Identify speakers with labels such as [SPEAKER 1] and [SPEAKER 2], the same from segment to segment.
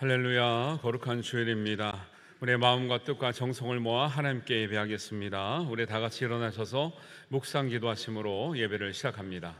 [SPEAKER 1] 할렐루야, 거룩한 주일입니다. 우리의 마음과 뜻과 정성을 모아 하나님께 예배하겠습니다. 우리 다 같이 일어나셔서 묵상 기도하심으로 예배를 시작합니다.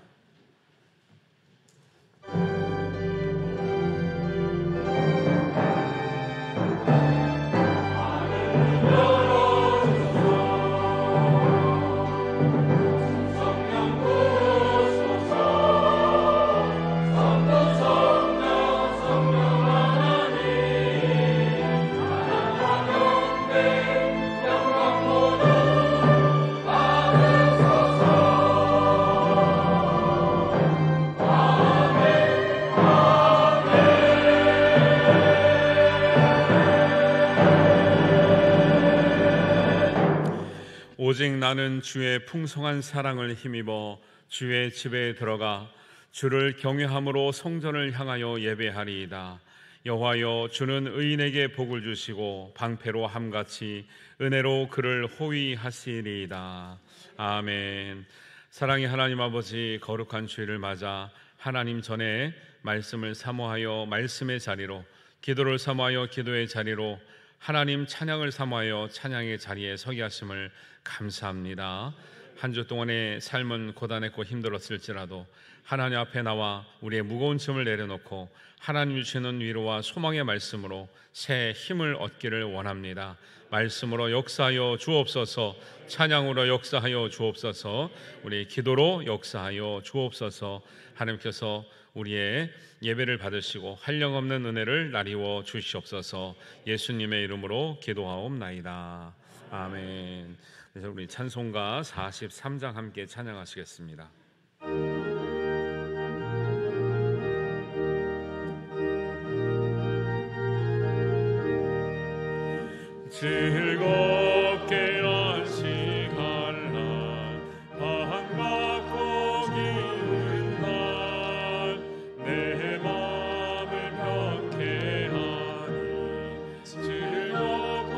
[SPEAKER 1] 오직 나는 주의 풍성한 사랑을 힘입어 주의 집에 들어가 주를 경외함으로 성전을 향하여 예배하리이다. 여호와여, 주는 의인에게 복을 주시고 방패로 함같이 은혜로 그를 호위하시리이다. 아멘. 사랑의 하나님 아버지, 거룩한 주일을 맞아 하나님 전에 말씀을 사모하여 말씀의 자리로, 기도를 사모하여 기도의 자리로, 하나님 찬양을 사모하여 찬양의 자리에 서게 하심을 감사합니다. 한 주 동안의 삶은 고단했고 힘들었을지라도 하나님 앞에 나와 우리의 무거운 짐을 내려놓고 하나님 주시는 위로와 소망의 말씀으로 새 힘을 얻기를 원합니다. 말씀으로 역사하여 주옵소서, 찬양으로 역사하여 주옵소서, 우리 기도로 역사하여 주옵소서. 하나님께서 우리의 예배를 받으시고 한량없는 은혜를 나리워 주시옵소서. 예수님의 이름으로 기도하옵나이다. 아멘. 그래서 우리 찬송가 43장 함께 찬양하시겠습니다. 즐겁게 안식할 날, 반갑고 기쁜 날, 내 마음을 명쾌하니 즐겁고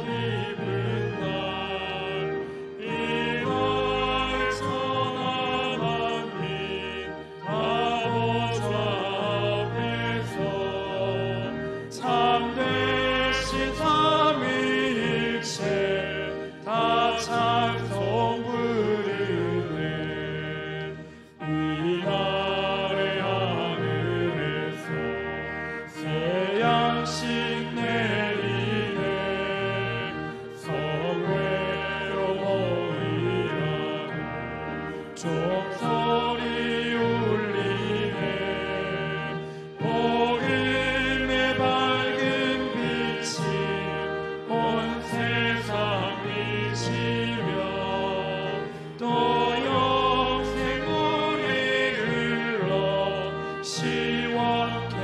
[SPEAKER 1] 기쁜 날, 이날 천안한 빛 아버지 앞에서 참되신 다 찬송 부르네. 이날의 하늘에서 새 양식 내리네. 성회로 모이라고 종소리 울리네. 복음의 밝은 빛이 온 세상 비치며 또 영생물이 흘러 시원케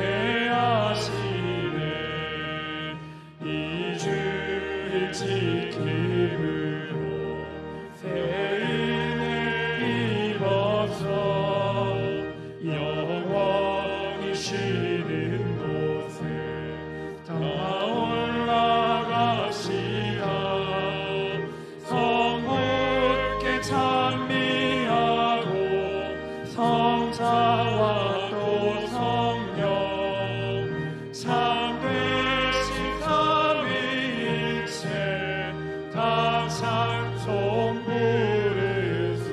[SPEAKER 1] 하시네. 이 주일 지킴으로 새 은혜 입어서 영원히 쉬는 곳에 다 올라가시다. 성부께 찬미하고 성자와 또 성령 참되신 삼위일체 다 찬송 부르세.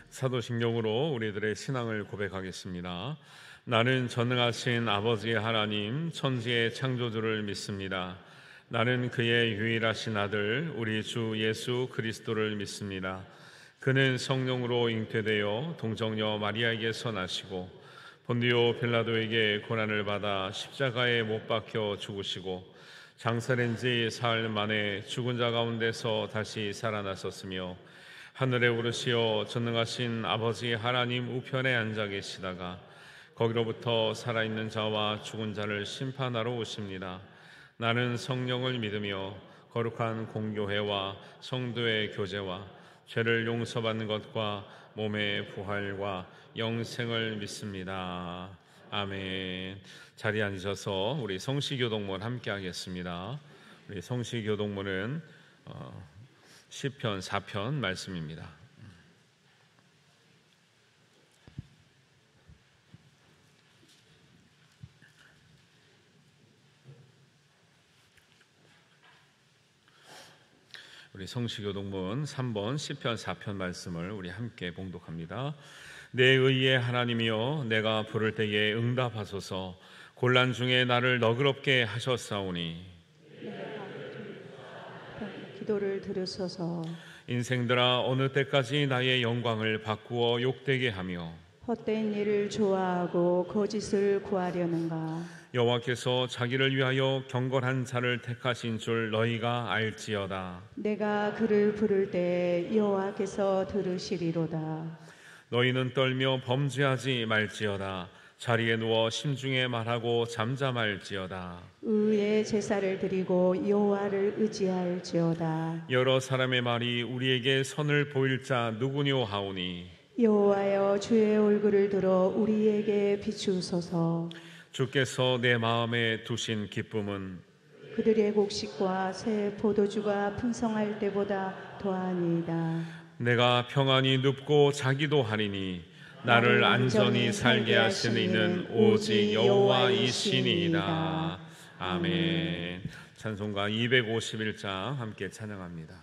[SPEAKER 1] 사도신경으로 우리들의 신앙을 고백하겠습니다. 나는 전능하신 아버지의 하나님, 천지의 창조주를 믿습니다. 나는 그의 유일하신 아들 우리 주 예수 그리스도를 믿습니다. 그는 성령으로 잉태되어 동정녀 마리아에게서 나시고 본디오 빌라도에게 고난을 받아 십자가에 못 박혀 죽으시고 장사된 지 사흘 만에 죽은 자 가운데서 다시 살아나셨으며 하늘에 오르시어 전능하신 아버지 하나님 우편에 앉아 계시다가 거기로부터 살아있는 자와 죽은 자를 심판하러 오십니다. 나는 성령을 믿으며 거룩한 공교회와 성도의 교제와 죄를 용서받는 것과 몸의 부활과 영생을 믿습니다. 아멘. 자리에 앉으셔서 우리 성시교동문 함께 하겠습니다. 우리 성시교동문은 시편 4편 말씀입니다. 우리 성시교동문 3번 시편 4편 말씀을 우리 함께 봉독합니다. 내 의의 하나님이여, 내가 부를 때에 응답하소서. 곤란 중에 나를 너그럽게 하셨사오니
[SPEAKER 2] 기도를 들으소서.
[SPEAKER 1] 인생들아, 어느 때까지 나의 영광을 바꾸어 욕되게 하며
[SPEAKER 2] 헛된 일을 좋아하고 거짓을 구하려는가.
[SPEAKER 1] 여호와께서 자기를 위하여 경건한 자를 택하신 줄 너희가 알지어다.
[SPEAKER 2] 내가 그를 부를 때 여호와께서 들으시리로다.
[SPEAKER 1] 너희는 떨며 범죄하지 말지어다. 자리에 누워 심중에 말하고 잠잠할지어다.
[SPEAKER 2] 의의 제사를 드리고 여호와를 의지할지어다.
[SPEAKER 1] 여러 사람의 말이 우리에게 선을 보일 자 누구뇨 하오니
[SPEAKER 2] 여호와여, 주의 얼굴을 들어 우리에게 비추소서.
[SPEAKER 1] 주께서 내 마음에 두신 기쁨은
[SPEAKER 2] 그들의 곡식과 새 포도주가 풍성할 때보다 더하니이다.
[SPEAKER 1] 내가 평안히 눕고 자기도 하리니 나를 안전히 살게 하시는 이는 오직 여호와이시니이다. 아멘. 찬송가 251장 함께 찬양합니다.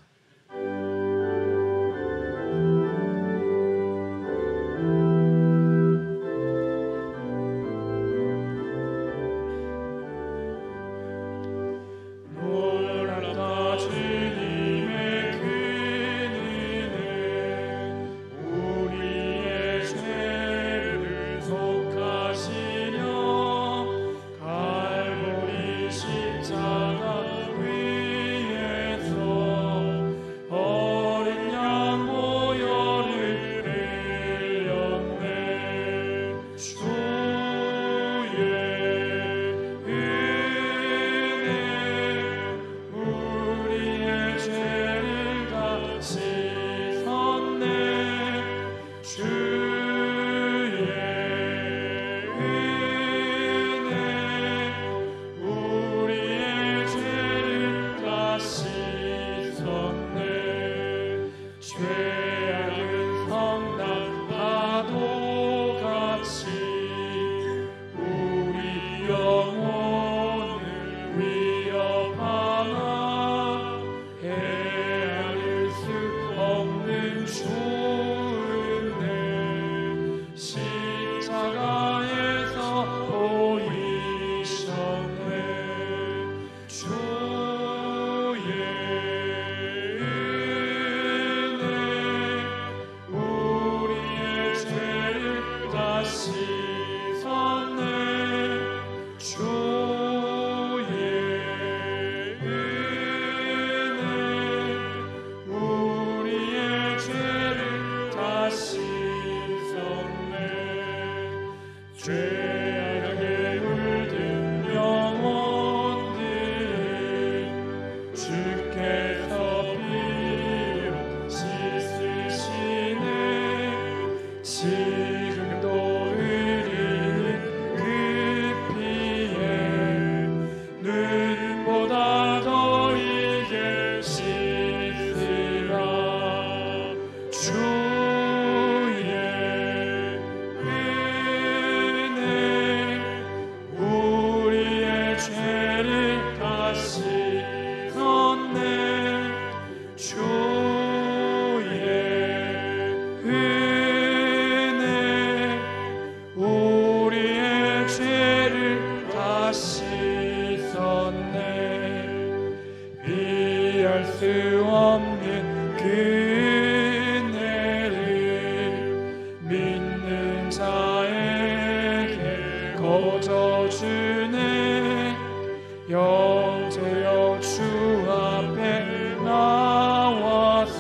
[SPEAKER 3] 영제여 주 앞에 나와서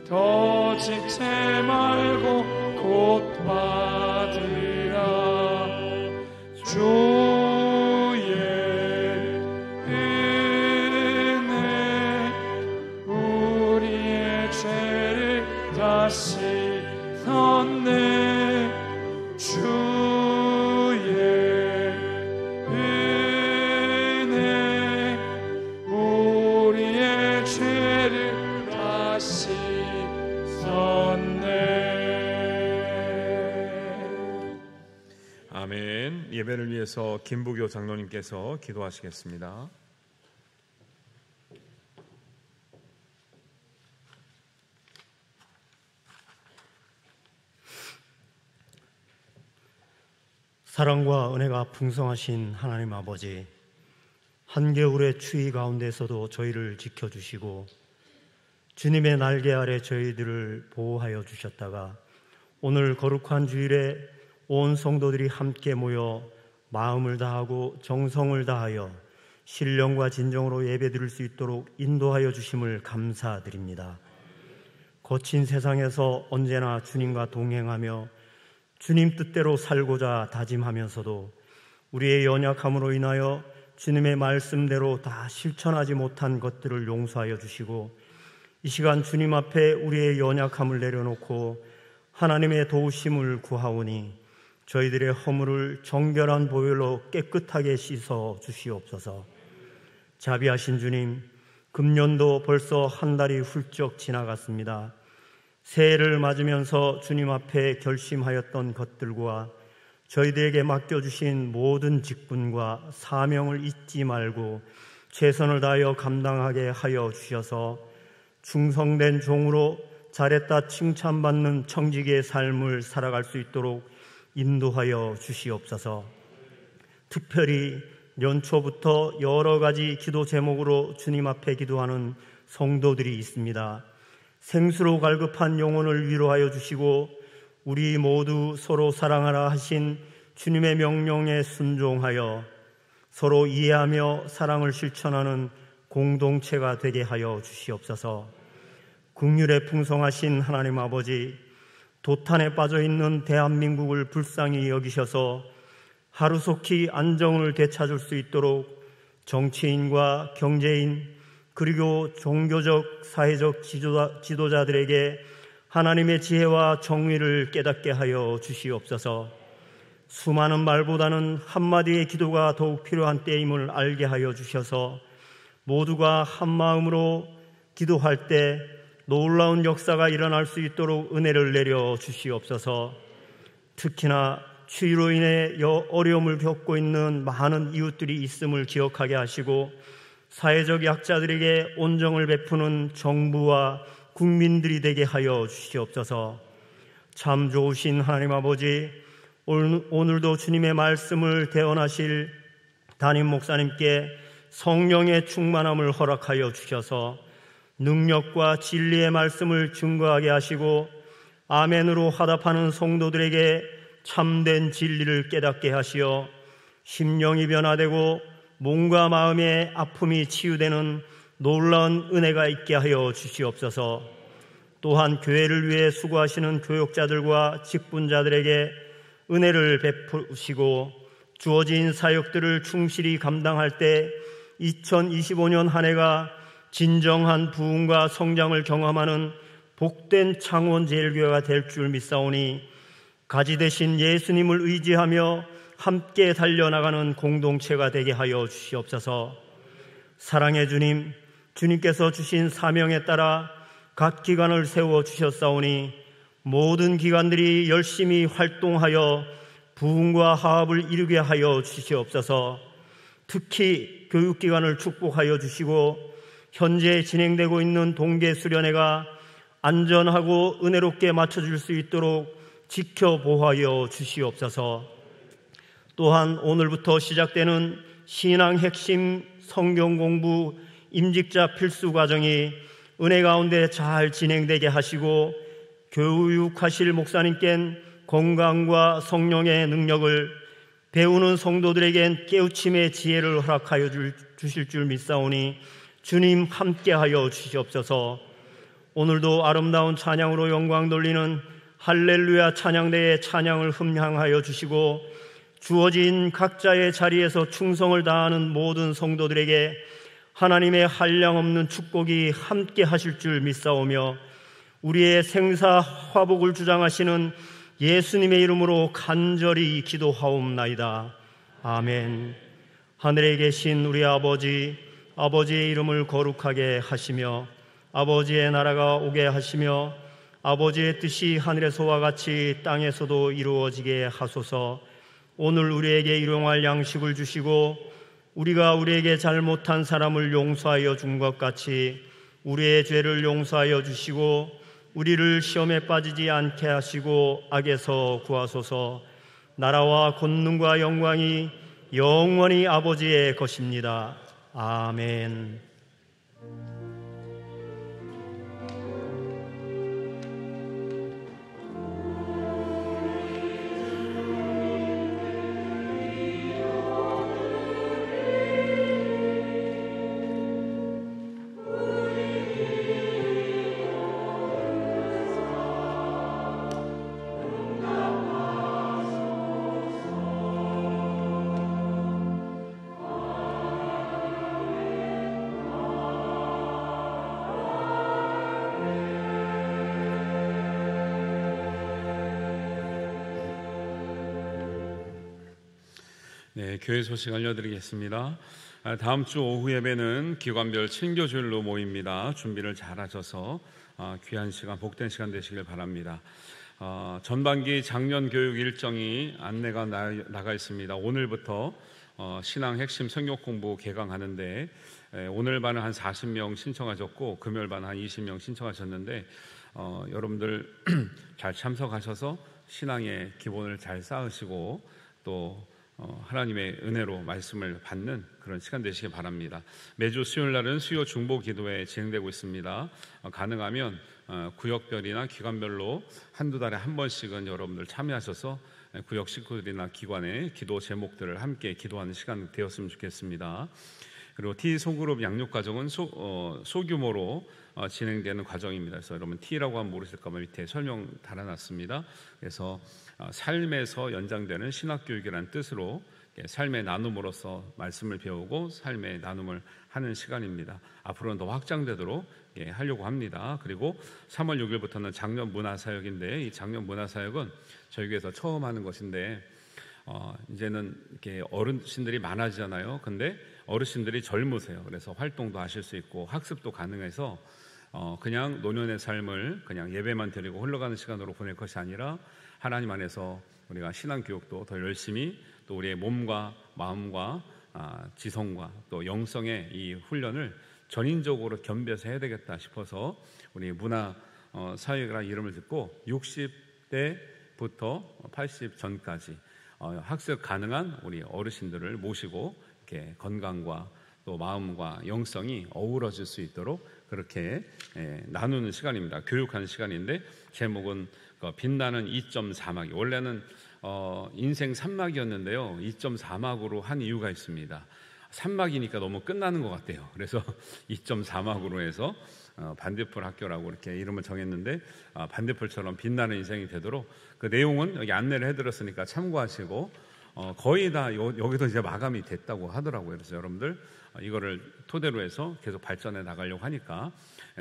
[SPEAKER 3] 더 지체 말고 곧 받으라. 주의 은혜 우리의 죄를 다 씻었네. 주의 은혜 우리의 죄를 하시었네.
[SPEAKER 1] 아멘. 예배를 위해서 김부교 장로님께서 기도하시겠습니다.
[SPEAKER 4] 사랑과 은혜가 풍성하신 하나님 아버지, 한겨울의 추위 가운데서도 저희를 지켜주시고 주님의 날개 아래 저희들을 보호하여 주셨다가 오늘 거룩한 주일에 온 성도들이 함께 모여 마음을 다하고 정성을 다하여 신령과 진정으로 예배드릴 수 있도록 인도하여 주심을 감사드립니다. 거친 세상에서 언제나 주님과 동행하며 주님 뜻대로 살고자 다짐하면서도 우리의 연약함으로 인하여 주님의 말씀대로 다 실천하지 못한 것들을 용서하여 주시고 이 시간 주님 앞에 우리의 연약함을 내려놓고 하나님의 도우심을 구하오니 저희들의 허물을 정결한 보혈로 깨끗하게 씻어 주시옵소서. 자비하신 주님, 금년도 벌써 한 달이 훌쩍 지나갔습니다. 새해를 맞으면서 주님 앞에 결심하였던 것들과 저희들에게 맡겨주신 모든 직분과 사명을 잊지 말고 최선을 다하여 감당하게 하여 주셔서 충성된 종으로 잘했다 칭찬받는 청지기의 삶을 살아갈 수 있도록 인도하여 주시옵소서. 특별히 연초부터 여러 가지 기도 제목으로 주님 앞에 기도하는 성도들이 있습니다. 생수로 갈급한 영혼을 위로하여 주시고 우리 모두 서로 사랑하라 하신 주님의 명령에 순종하여 서로 이해하며 사랑을 실천하는 공동체가 되게 하여 주시옵소서. 긍휼에 풍성하신 하나님 아버지, 도탄에 빠져있는 대한민국을 불쌍히 여기셔서 하루속히 안정을 되찾을 수 있도록 정치인과 경제인 그리고 종교적, 사회적 지도자들에게 하나님의 지혜와 정의를 깨닫게 하여 주시옵소서. 수많은 말보다는 한마디의 기도가 더욱 필요한 때임을 알게 하여 주셔서 모두가 한마음으로 기도할 때 놀라운 역사가 일어날 수 있도록 은혜를 내려 주시옵소서. 특히나 추위로 인해 어려움을 겪고 있는 많은 이웃들이 있음을 기억하게 하시고 사회적 약자들에게 온정을 베푸는 정부와 국민들이 되게 하여 주시옵소서. 참 좋으신 하나님 아버지, 오늘도 주님의 말씀을 대언하실 담임 목사님께 성령의 충만함을 허락하여 주셔서 능력과 진리의 말씀을 증거하게 하시고 아멘으로 화답하는 성도들에게 참된 진리를 깨닫게 하시어 심령이 변화되고 몸과 마음의 아픔이 치유되는 놀라운 은혜가 있게 하여 주시옵소서. 또한 교회를 위해 수고하시는 교역자들과 직분자들에게 은혜를 베푸시고 주어진 사역들을 충실히 감당할 때 2025년 한 해가 진정한 부흥과 성장을 경험하는 복된 창원제일교회가 될 줄 믿사오니 가지 되신 예수님을 의지하며 함께 달려나가는 공동체가 되게 하여 주시옵소서. 사랑의 주님, 주님께서 주신 사명에 따라 각 기관을 세워 주셨사오니 모든 기관들이 열심히 활동하여 부흥과 화합을 이루게 하여 주시옵소서. 특히 교육기관을 축복하여 주시고 현재 진행되고 있는 동계수련회가 안전하고 은혜롭게 마쳐질 수 있도록 지켜보호하여 주시옵소서. 또한 오늘부터 시작되는 신앙 핵심 성경 공부 임직자 필수 과정이 은혜 가운데 잘 진행되게 하시고 교육하실 목사님께는 건강과 성령의 능력을, 배우는 성도들에겐 깨우침의 지혜를 허락하여 주실 줄 믿사오니 주님 함께하여 주시옵소서. 오늘도 아름다운 찬양으로 영광 돌리는 할렐루야 찬양대의 찬양을 흠향하여 주시고 주어진 각자의 자리에서 충성을 다하는 모든 성도들에게 하나님의 한량없는 축복이 함께 하실 줄 믿사오며 우리의 생사 화복을 주장하시는 예수님의 이름으로 간절히 기도하옵나이다. 아멘. 하늘에 계신 우리 아버지, 아버지의 이름을 거룩하게 하시며 아버지의 나라가 오게 하시며 아버지의 뜻이 하늘에서와 같이 땅에서도 이루어지게 하소서. 오늘 우리에게 일용할 양식을 주시고 우리가 우리에게 잘못한 사람을 용서하여 준 것 같이 우리의 죄를 용서하여 주시고 우리를 시험에 빠지지 않게 하시고 악에서 구하소서. 나라와 권능과 영광이 영원히 아버지의 것입니다. 아멘.
[SPEAKER 1] 네, 교회 소식 알려드리겠습니다. 다음 주 오후 예배는 기관별 친교주일로 모입니다. 준비를 잘 하셔서 귀한 시간, 복된 시간 되시길 바랍니다. 전반기 작년 교육 일정이 안내가 나가 있습니다. 오늘부터 신앙 핵심 성경 공부 개강하는데 오늘 반은 한 40명 신청하셨고 금요일 반은 한 20명 신청하셨는데 여러분들 잘 참석하셔서 신앙의 기본을 잘 쌓으시고 또 하나님의 은혜로 말씀을 받는 그런 시간 되시기 바랍니다. 매주 수요일 날은 수요 중보 기도회 진행되고 있습니다. 가능하면 구역별이나 기관별로 한두 달에 한 번씩은 여러분들 참여하셔서 구역 식구들이나 기관의 기도 제목들을 함께 기도하는 시간 되었으면 좋겠습니다. 그리고 T 소그룹 양육 과정은 소규모로 진행되는 과정입니다. 그래서 여러분 T라고 하면 모르실까 봐 밑에 설명 달아놨습니다. 그래서 삶에서 연장되는 신학교육이라는 뜻으로 삶의 나눔으로서 말씀을 배우고 삶의 나눔을 하는 시간입니다. 앞으로는 더 확장되도록 하려고 합니다. 그리고 3월 6일부터는 작년 문화사역인데 이 작년 문화사역은 저희 교회에서 처음 하는 것인데 이제는 이렇게 어르신들이 많아지잖아요. 근데 어르신들이 젊으세요. 그래서 활동도 하실 수 있고 학습도 가능해서 그냥 노년의 삶을 그냥 예배만 드리고 흘러가는 시간으로 보낼 것이 아니라 하나님 안에서 우리가 신앙교육도 더 열심히 또 우리의 몸과 마음과 지성과 또 영성의 이 훈련을 전인적으로 겸비해서 해야 되겠다 싶어서 우리 문화 사역이라는 이름을 듣고 60대부터 80 전까지 학습 가능한 우리 어르신들을 모시고 이렇게 건강과 또 마음과 영성이 어우러질 수 있도록 그렇게 나누는 시간입니다. 교육하는 시간인데 제목은 빛나는 2.4막이 원래는 인생 3막이었는데요 2.4막으로 한 이유가 있습니다. 3막이니까 너무 끝나는 것 같아요. 그래서 2.4막으로 해서 반딧불 학교라고 이렇게 이름을 정했는데 반딧불처럼 빛나는 인생이 되도록 그 내용은 여기 안내를 해드렸으니까 참고하시고 거의 다 여기도 이제 마감이 됐다고 하더라고요. 그래서 여러분들 이거를 토대로 해서 계속 발전해 나가려고 하니까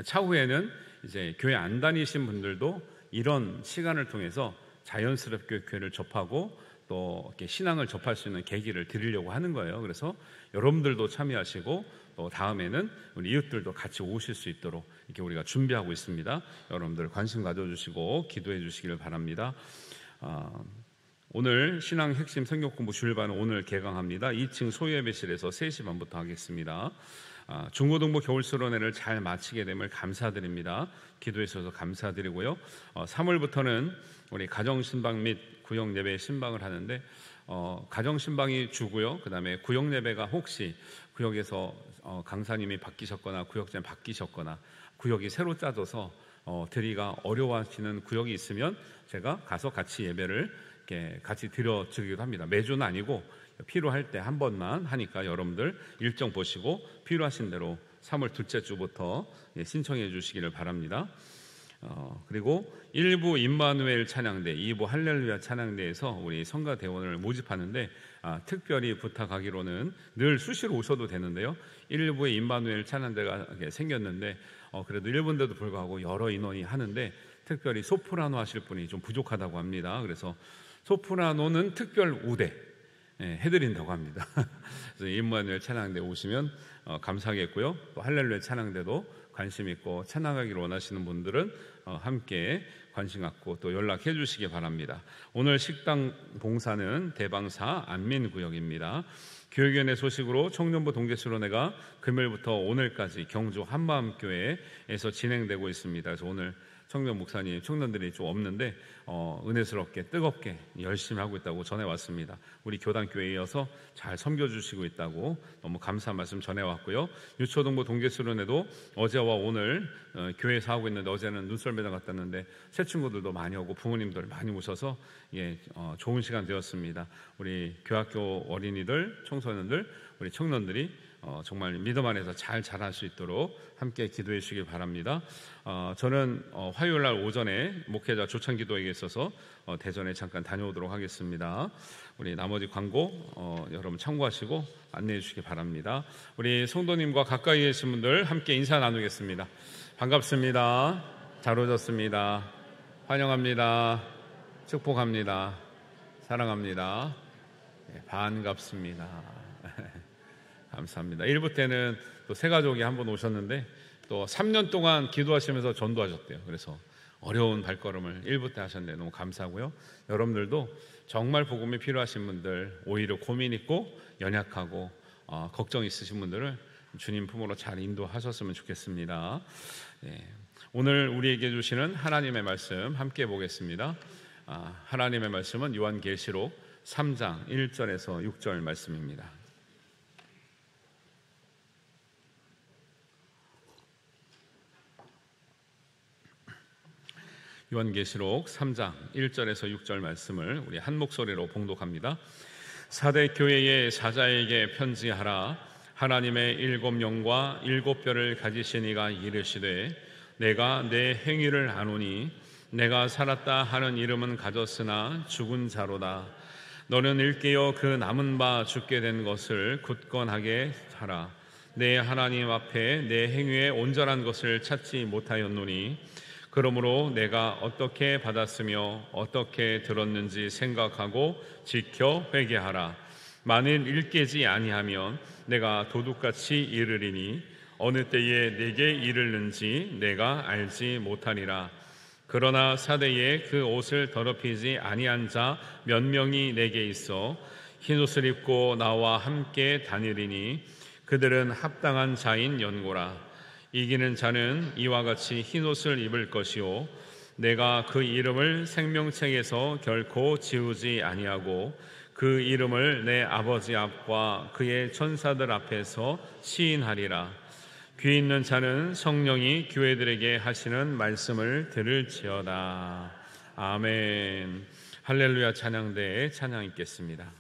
[SPEAKER 1] 차후에는 이제 교회 안 다니신 분들도 이런 시간을 통해서 자연스럽게 교회를 접하고 또 이렇게 신앙을 접할 수 있는 계기를 드리려고 하는 거예요. 그래서 여러분들도 참여하시고 또 다음에는 우리 이웃들도 같이 오실 수 있도록 이렇게 우리가 준비하고 있습니다. 여러분들 관심 가져주시고 기도해 주시기를 바랍니다. 오늘 신앙 핵심 성경 공부 주일반은 오늘 개강합니다. 2층 소예배실에서 3시 반부터 하겠습니다. 중고등부 겨울수련회를 잘 마치게 됨을 감사드립니다. 기도해 주셔서 감사드리고요. 3월부터는 우리 가정신방 및 구역예배 신방을 하는데 가정신방이 주고요. 그 다음에 구역예배가 혹시 구역에서 강사님이 바뀌셨거나 구역장이 바뀌셨거나 구역이 새로 짜져서 드리기가 어려워하시는 구역이 있으면 제가 가서 같이 예배를 이렇게 같이 드려드리기도 합니다. 매주는 아니고 필요할 때 한 번만 하니까 여러분들 일정 보시고 필요하신 대로 3월 둘째 주부터 신청해 주시기를 바랍니다. 그리고 1부 임마누엘 찬양대, 2부 할렐루야 찬양대에서 우리 성가대원을 모집하는데 특별히 부탁하기로는 늘 수시로 오셔도 되는데요. 1부에 임마누엘 찬양대가 생겼는데 그래도 1부인데도 불구하고 여러 인원이 하는데 특별히 소프라노 하실 분이 좀 부족하다고 합니다. 그래서 소프라노는 특별 우대 해드린다고 합니다. 그래서 임마누엘 찬양대 오시면 감사하겠고요. 또 할렐루야 찬양대도 관심 있고 찬양하기를 원하시는 분들은 함께 관심 갖고 또 연락해 주시기 바랍니다. 오늘 식당 봉사는 대방사 안민구역입니다. 교육위원회 소식으로 청년부 동계수련회가 금요일부터 오늘까지 경주 한마음교회에서 진행되고 있습니다. 그래서 오늘 청년 목사님, 청년들이 좀 없는데 은혜스럽게 뜨겁게 열심히 하고 있다고 전해왔습니다. 우리 교단교회에 이어서 잘 섬겨주시고 있다고 너무 감사한 말씀 전해왔고요. 유초동부 동계수련회도 어제와 오늘 교회에서 하고 있는데, 어제는 눈썰매장 갔다 왔는데 새 친구들도 많이 오고 부모님들 많이 오셔서 좋은 시간 되었습니다. 우리 교학교 어린이들, 청소년들, 우리 청년들이 정말 믿음 안에서 잘 자랄 수 있도록 함께 기도해 주시기 바랍니다. 저는 화요일 날 오전에 목회자 조찬 기도회에 있어서 대전에 잠깐 다녀오도록 하겠습니다. 우리 나머지 광고 여러분 참고하시고 안내해 주시기 바랍니다. 우리 성도님과 가까이 계신 분들 함께 인사 나누겠습니다. 반갑습니다. 잘 오셨습니다. 환영합니다. 축복합니다. 사랑합니다. 반갑습니다. 감사합니다. 1부 때는 또 새 가족이 한 번 오셨는데 또 3년 동안 기도하시면서 전도하셨대요. 그래서 어려운 발걸음을 1부 때 하셨는데 너무 감사하고요. 여러분들도 정말 복음이 필요하신 분들, 오히려 고민 있고 연약하고 걱정 있으신 분들을 주님 품으로 잘 인도하셨으면 좋겠습니다. 오늘 우리에게 주시는 하나님의 말씀 함께 보겠습니다. 하나님의 말씀은 요한계시록 3장 1절에서 6절 말씀입니다. 요한계시록 3장 1절에서 6절 말씀을 우리 한 목소리로 봉독합니다. 사대 교회의 사자에게 편지하라. 하나님의 7 영과 7 뼈를 가지신 이가 이르시되 내가 내 행위를 아노니 내가 살았다 하는 이름은 가졌으나 죽은 자로다. 너는 일깨어 그 남은 바 죽게 된 것을 굳건하게 하라. 내 하나님 앞에 내 행위의 온전한 것을 찾지 못하였노니 그러므로 내가 어떻게 받았으며 어떻게 들었는지 생각하고 지켜 회개하라. 만일 일깨지 아니하면 내가 도둑같이 이르리니 어느 때에 내게 이르는지 내가 알지 못하리라. 그러나 사대에 그 옷을 더럽히지 아니한 자 몇 명이 내게 있어 흰옷을 입고 나와 함께 다니리니 그들은 합당한 자인 연고라. 이기는 자는 이와 같이 흰옷을 입을 것이요 내가 그 이름을 생명책에서 결코 지우지 아니하고 그 이름을 내 아버지 앞과 그의 천사들 앞에서 시인하리라. 귀 있는 자는 성령이 교회들에게 하시는 말씀을 들을지어다. 아멘. 할렐루야. 찬양대에 찬양 있겠습니다.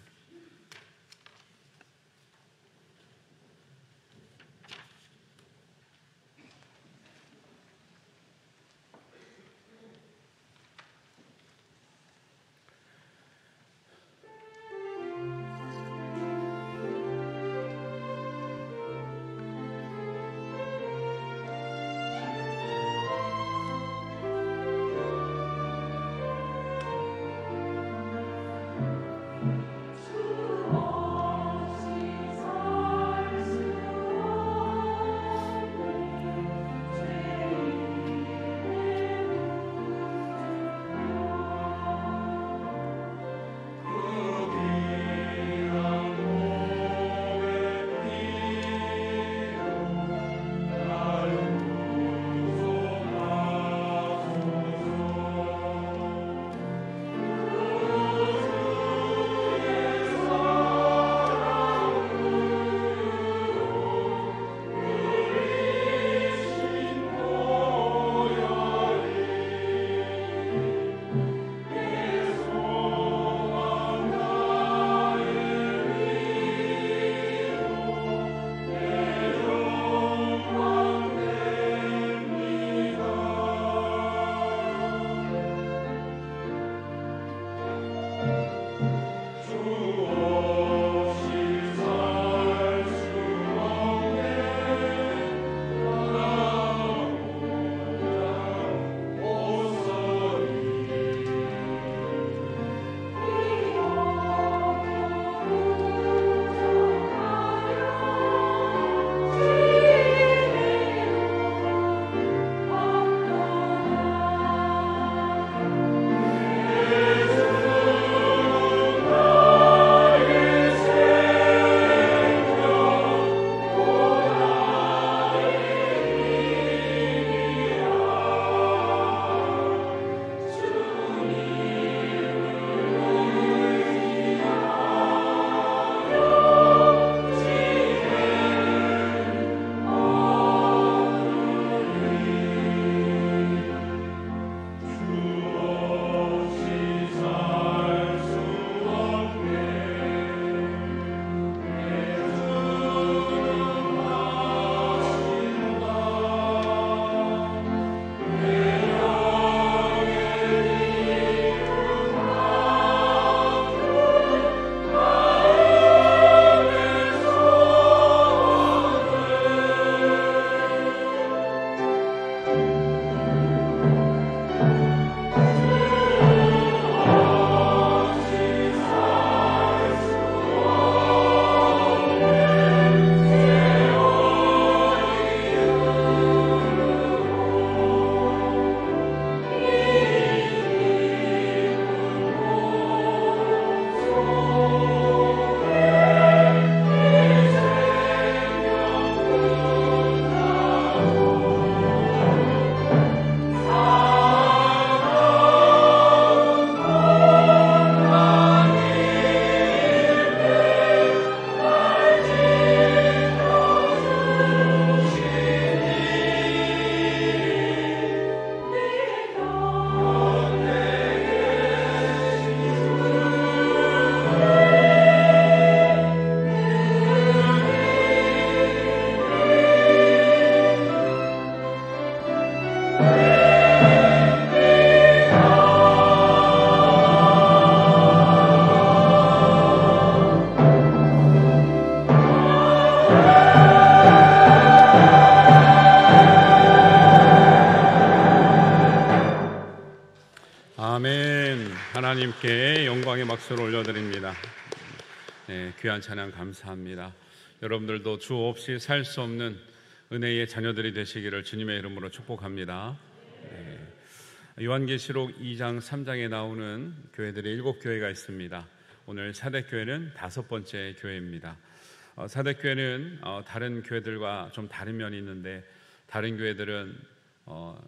[SPEAKER 1] 아멘. 하나님께 영광의 박수를 올려드립니다. 네, 귀한 찬양 감사합니다. 여러분들도 주 없이 살 수 없는 은혜의 자녀들이 되시기를 주님의 이름으로 축복합니다. 네, 요한계시록 2장 3장에 나오는 교회들이 7교회가 있습니다. 오늘 사대교회는 5번째 교회입니다. 사대교회는 다른 교회들과 좀 다른 면이 있는데, 다른 교회들은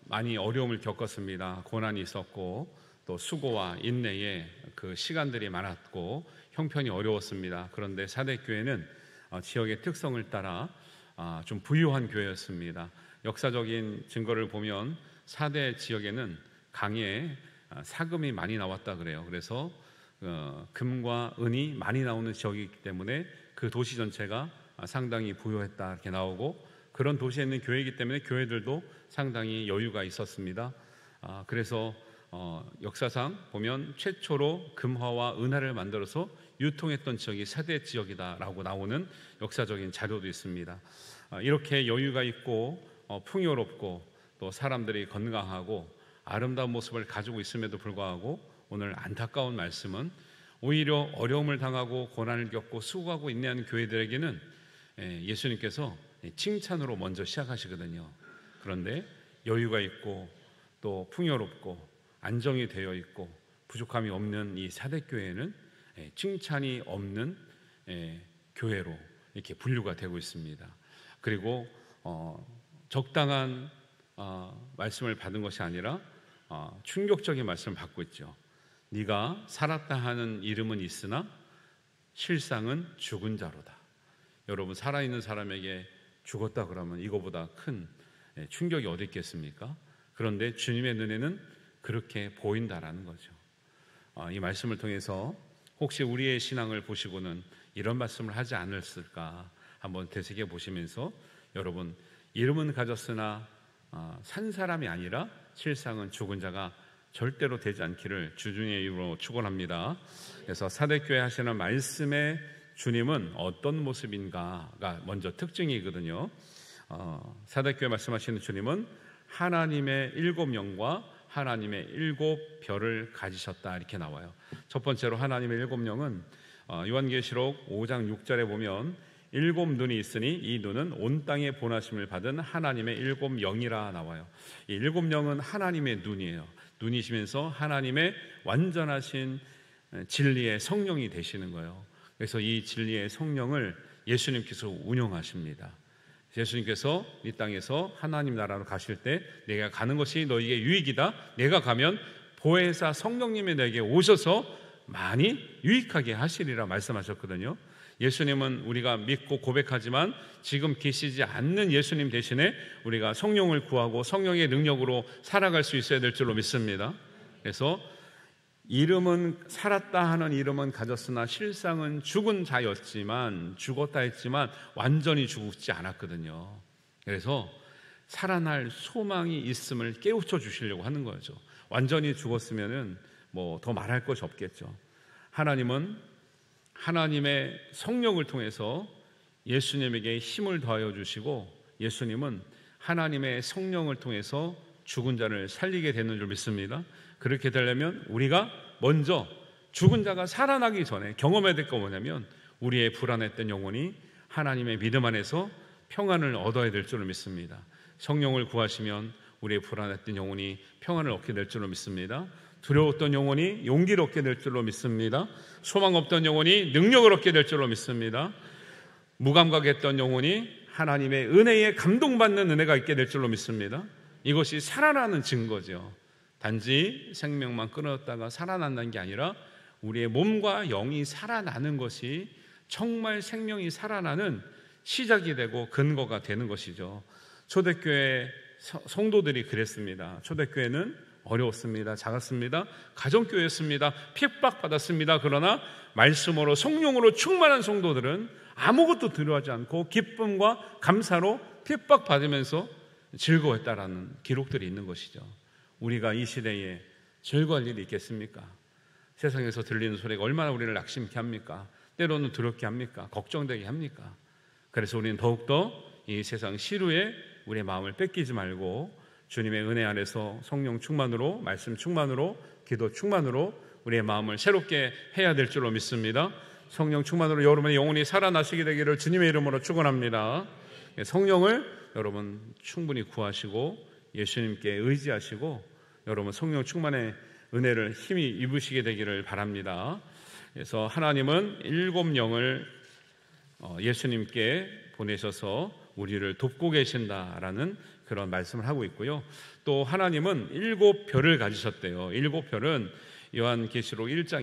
[SPEAKER 1] 많이 어려움을 겪었습니다. 고난이 있었고 또 수고와 인내에 그 시간들이 많았고 형편이 어려웠습니다. 그런데 사대교회는 지역의 특성을 따라 좀 부유한 교회였습니다. 역사적인 증거를 보면 사대 지역에는 강에 사금이 많이 나왔다 그래요. 그래서 금과 은이 많이 나오는 지역이기 때문에 그 도시 전체가 상당히 부유했다 이렇게 나오고, 그런 도시에 있는 교회이기 때문에 교회들도 상당히 여유가 있었습니다. 그래서 역사상 보면 최초로 금화와 은화를 만들어서 유통했던 지역이 사대 지역이다라고 나오는 역사적인 자료도 있습니다. 이렇게 여유가 있고 풍요롭고 또 사람들이 건강하고 아름다운 모습을 가지고 있음에도 불구하고, 오늘 안타까운 말씀은 오히려 어려움을 당하고 고난을 겪고 수고하고 인내하는 교회들에게는 예수님께서 칭찬으로 먼저 시작하시거든요. 그런데 여유가 있고 또 풍요롭고 안정이 되어 있고 부족함이 없는 이 사대교회는 칭찬이 없는 교회로 이렇게 분류가 되고 있습니다. 그리고 적당한 말씀을 받은 것이 아니라 충격적인 말씀을 받고 있죠. 네가 살았다 하는 이름은 있으나 실상은 죽은 자로다. 여러분, 살아있는 사람에게 죽었다 그러면 이거보다 큰 충격이 어디 있겠습니까? 그런데 주님의 눈에는 그렇게 보인다라는 거죠. 이 말씀을 통해서 혹시 우리의 신앙을 보시고는 이런 말씀을 하지 않았을까 한번 되새겨 보시면서, 여러분, 이름은 가졌으나 산 사람이 아니라 실상은 죽은 자가 절대로 되지 않기를 주님의 이름으로 축원합니다. 그래서 사대교회 하시는 말씀의 주님은 어떤 모습인가가 먼저 특징이거든요. 사대교회 말씀하시는 주님은 하나님의 7영과 하나님의 7별을 가지셨다 이렇게 나와요. 첫 번째로 하나님의 7영은 요한계시록 5장 6절에 보면 7눈이 있으니 이 눈은 온 땅에 보내심을 받은 하나님의 7영이라 나와요. 이 7영은 하나님의 눈이에요. 눈이시면서 하나님의 완전하신 진리의 성령이 되시는 거예요. 그래서 이 진리의 성령을 예수님께서 운영하십니다. 예수님께서 이 땅에서 하나님 나라로 가실 때 내가 가는 것이 너희에게 유익이다. 내가 가면 보혜사 성령님이 내게 오셔서 많이 유익하게 하시리라 말씀하셨거든요. 예수님은 우리가 믿고 고백하지만 지금 계시지 않는 예수님 대신에 우리가 성령을 구하고 성령의 능력으로 살아갈 수 있어야 될 줄로 믿습니다. 그래서 이름은 살았다 하는 이름은 가졌으나 실상은 죽은 자였지만, 죽었다 했지만 완전히 죽지 않았거든요. 그래서 살아날 소망이 있음을 깨우쳐 주시려고 하는 거죠. 완전히 죽었으면은 뭐 더 말할 것이 없겠죠. 하나님은 하나님의 성령을 통해서 예수님에게 힘을 더하여 주시고, 예수님은 하나님의 성령을 통해서 죽은 자를 살리게 되는 줄 믿습니다. 그렇게 되려면 우리가 먼저 죽은 자가 살아나기 전에 경험해야 될 거 뭐냐면, 우리의 불안했던 영혼이 하나님의 믿음 안에서 평안을 얻어야 될 줄로 믿습니다. 성령을 구하시면 우리의 불안했던 영혼이 평안을 얻게 될 줄로 믿습니다. 두려웠던 영혼이 용기를 얻게 될 줄로 믿습니다. 소망 없던 영혼이 능력을 얻게 될 줄로 믿습니다. 무감각했던 영혼이 하나님의 은혜에 감동받는 은혜가 있게 될 줄로 믿습니다. 이것이 살아나는 증거죠. 단지 생명만 끊었다가 살아난다는 게 아니라 우리의 몸과 영이 살아나는 것이 정말 생명이 살아나는 시작이 되고 근거가 되는 것이죠. 초대교회 성도들이 그랬습니다. 초대교회는 어려웠습니다. 작았습니다. 가정교회였습니다. 핍박받았습니다. 그러나 말씀으로 성령으로 충만한 성도들은 아무것도 두려워하지 않고 기쁨과 감사로 핍박받으면서 즐거웠다라는 기록들이 있는 것이죠. 우리가 이 시대에 즐거울 일이 있겠습니까? 세상에서 들리는 소리가 얼마나 우리를 낙심케 합니까? 때로는 두렵게 합니까? 걱정되게 합니까? 그래서 우리는 더욱더 이 세상 시루에 우리의 마음을 뺏기지 말고 주님의 은혜 안에서 성령 충만으로, 말씀 충만으로, 기도 충만으로 우리의 마음을 새롭게 해야 될 줄로 믿습니다. 성령 충만으로 여러분의 영혼이 살아나시게 되기를 주님의 이름으로 축원합니다. 성령을 여러분 충분히 구하시고 예수님께 의지하시고 여러분 성령 충만의 은혜를 힘이 입으시게 되기를 바랍니다. 그래서 하나님은 7 영을 예수님께 보내셔서 우리를 돕고 계신다라는 그런 말씀을 하고 있고요. 또 하나님은 7 별을 가지셨대요. 7 별은 요한계시록 1장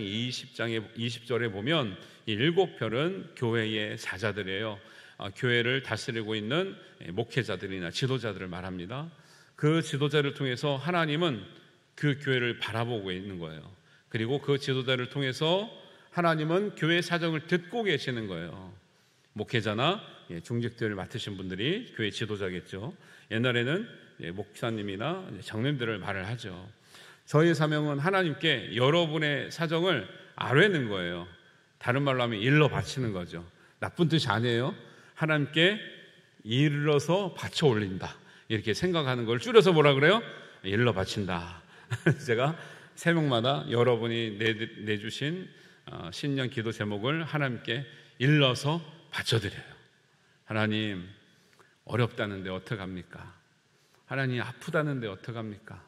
[SPEAKER 1] 20절에 보면 이 7 별은 교회의 사자들이에요. 교회를 다스리고 있는 목회자들이나 지도자들을 말합니다. 그 지도자를 통해서 하나님은 그 교회를 바라보고 있는 거예요. 그리고 그 지도자를 통해서 하나님은 교회 사정을 듣고 계시는 거예요. 목회자나 중직들을 맡으신 분들이 교회 지도자겠죠. 옛날에는 목사님이나 장로님들을 말을 하죠. 저희 사명은 하나님께 여러분의 사정을 아뢰는 거예요. 다른 말로 하면 일러 바치는 거죠. 나쁜 뜻이 아니에요. 하나님께 일러서 바쳐 올린다 이렇게 생각하는 걸 줄여서 뭐라 그래요? 일러 바친다. 제가 새벽마다 여러분이 내주신 신년 기도 제목을 하나님께 일러서 바쳐드려요. 하나님 어렵다는데 어떡합니까? 하나님 아프다는데 어떡합니까?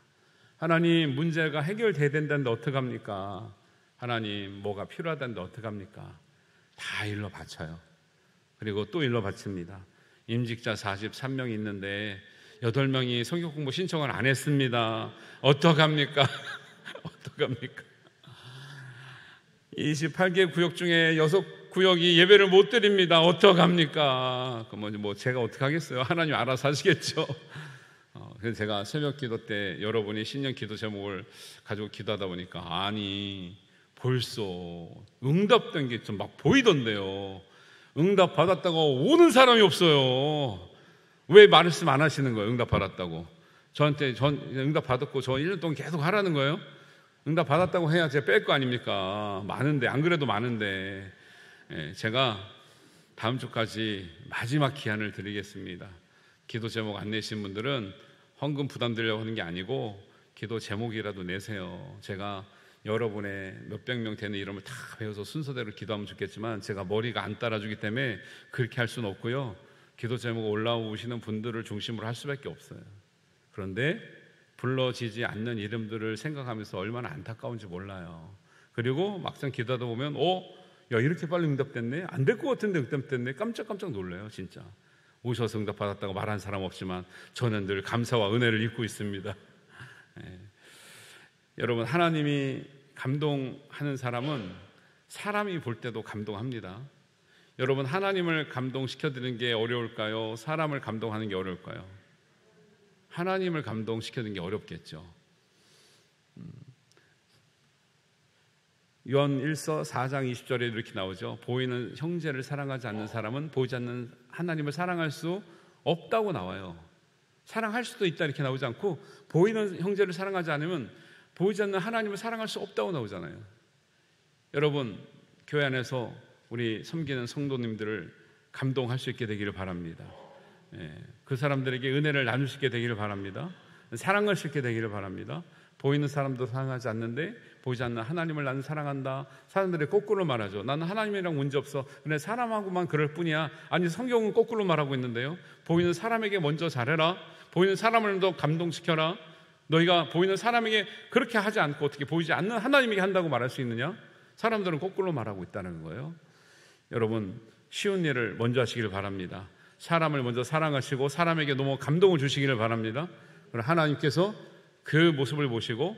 [SPEAKER 1] 하나님 문제가 해결돼야 된다는데 어떡합니까? 하나님 뭐가 필요하다는데 어떡합니까? 다 일러 바쳐요. 그리고 또 일러 바칩니다. 임직자 43명이 있는데 8명이 성경 공부 신청을 안 했습니다. 어떡합니까? 어떡합니까? 28개 구역 중에 6구역이 예배를 못 드립니다. 어떡합니까? 그럼 뭐 제가 어떡하겠어요? 하나님 알아서 하시겠죠. 그래서 제가 새벽 기도 때 여러분이 신년 기도 제목을 가지고 기도하다 보니까 아니 벌써 응답된 게 좀 막 보이던데요. 응답 받았다고 오는 사람이 없어요. 왜 말씀 안 하시는 거예요? 응답 받았다고. 저한테 응답 받았고 저 1년 동안 계속 하라는 거예요? 응답 받았다고 해야 제가 뺄 거 아닙니까? 많은데, 안 그래도 많은데. 제가 다음 주까지 마지막 기한을 드리겠습니다. 기도 제목 안 내신 분들은 헌금 부담드리려고 하는 게 아니고 기도 제목이라도 내세요. 제가 여러분의 몇백 명 되는 이름을 다 배워서 순서대로 기도하면 좋겠지만 제가 머리가 안 따라주기 때문에 그렇게 할 수는 없고요. 기도 제목 올라오시는 분들을 중심으로 할 수밖에 없어요. 그런데 불러지지 않는 이름들을 생각하면서 얼마나 안타까운지 몰라요. 그리고 막상 기도하다 보면 야 이렇게 빨리 응답됐네? 안 될 것 같은데 응답됐네? 깜짝깜짝 놀라요. 진짜. 오셔서 응답 받았다고 말한 사람 없지만 저는 늘 감사와 은혜를 입고 있습니다. 여러분 하나님이 감동하는 사람은 사람이 볼 때도 감동합니다. 여러분 하나님을 감동시켜드리는 게 어려울까요? 사람을 감동하는 게 어려울까요? 하나님을 감동시켜드리는 게 어렵겠죠. 요한 1서 4장 20절에 이렇게 나오죠. 보이는 형제를 사랑하지 않는 사람은 보이지 않는 하나님을 사랑할 수 없다고 나와요. 사랑할 수도 있다 이렇게 나오지 않고 보이는 형제를 사랑하지 않으면 보이지 않는 하나님을 사랑할 수 없다고 나오잖아요. 여러분 교회 안에서 우리 섬기는 성도님들을 감동할 수 있게 되기를 바랍니다. 그 사람들에게 은혜를 나눌 수 있게 되기를 바랍니다. 사랑할 수 있게 되기를 바랍니다. 보이는 사람도 사랑하지 않는데 보이지 않는 하나님을 나는 사랑한다. 사람들이 거꾸로 말하죠. 나는 하나님이랑 문제 없어. 근데 사람하고만 그럴 뿐이야. 아니 성경은 거꾸로 말하고 있는데요. 보이는 사람에게 먼저 잘해라. 보이는 사람을 더 감동시켜라. 너희가 보이는 사람에게 그렇게 하지 않고 어떻게 보이지 않는 하나님에게 한다고 말할 수 있느냐? 사람들은 거꾸로 말하고 있다는 거예요. 여러분 쉬운 일을 먼저 하시기를 바랍니다. 사람을 먼저 사랑하시고 사람에게 너무 감동을 주시기를 바랍니다. 그럼 하나님께서 그 모습을 보시고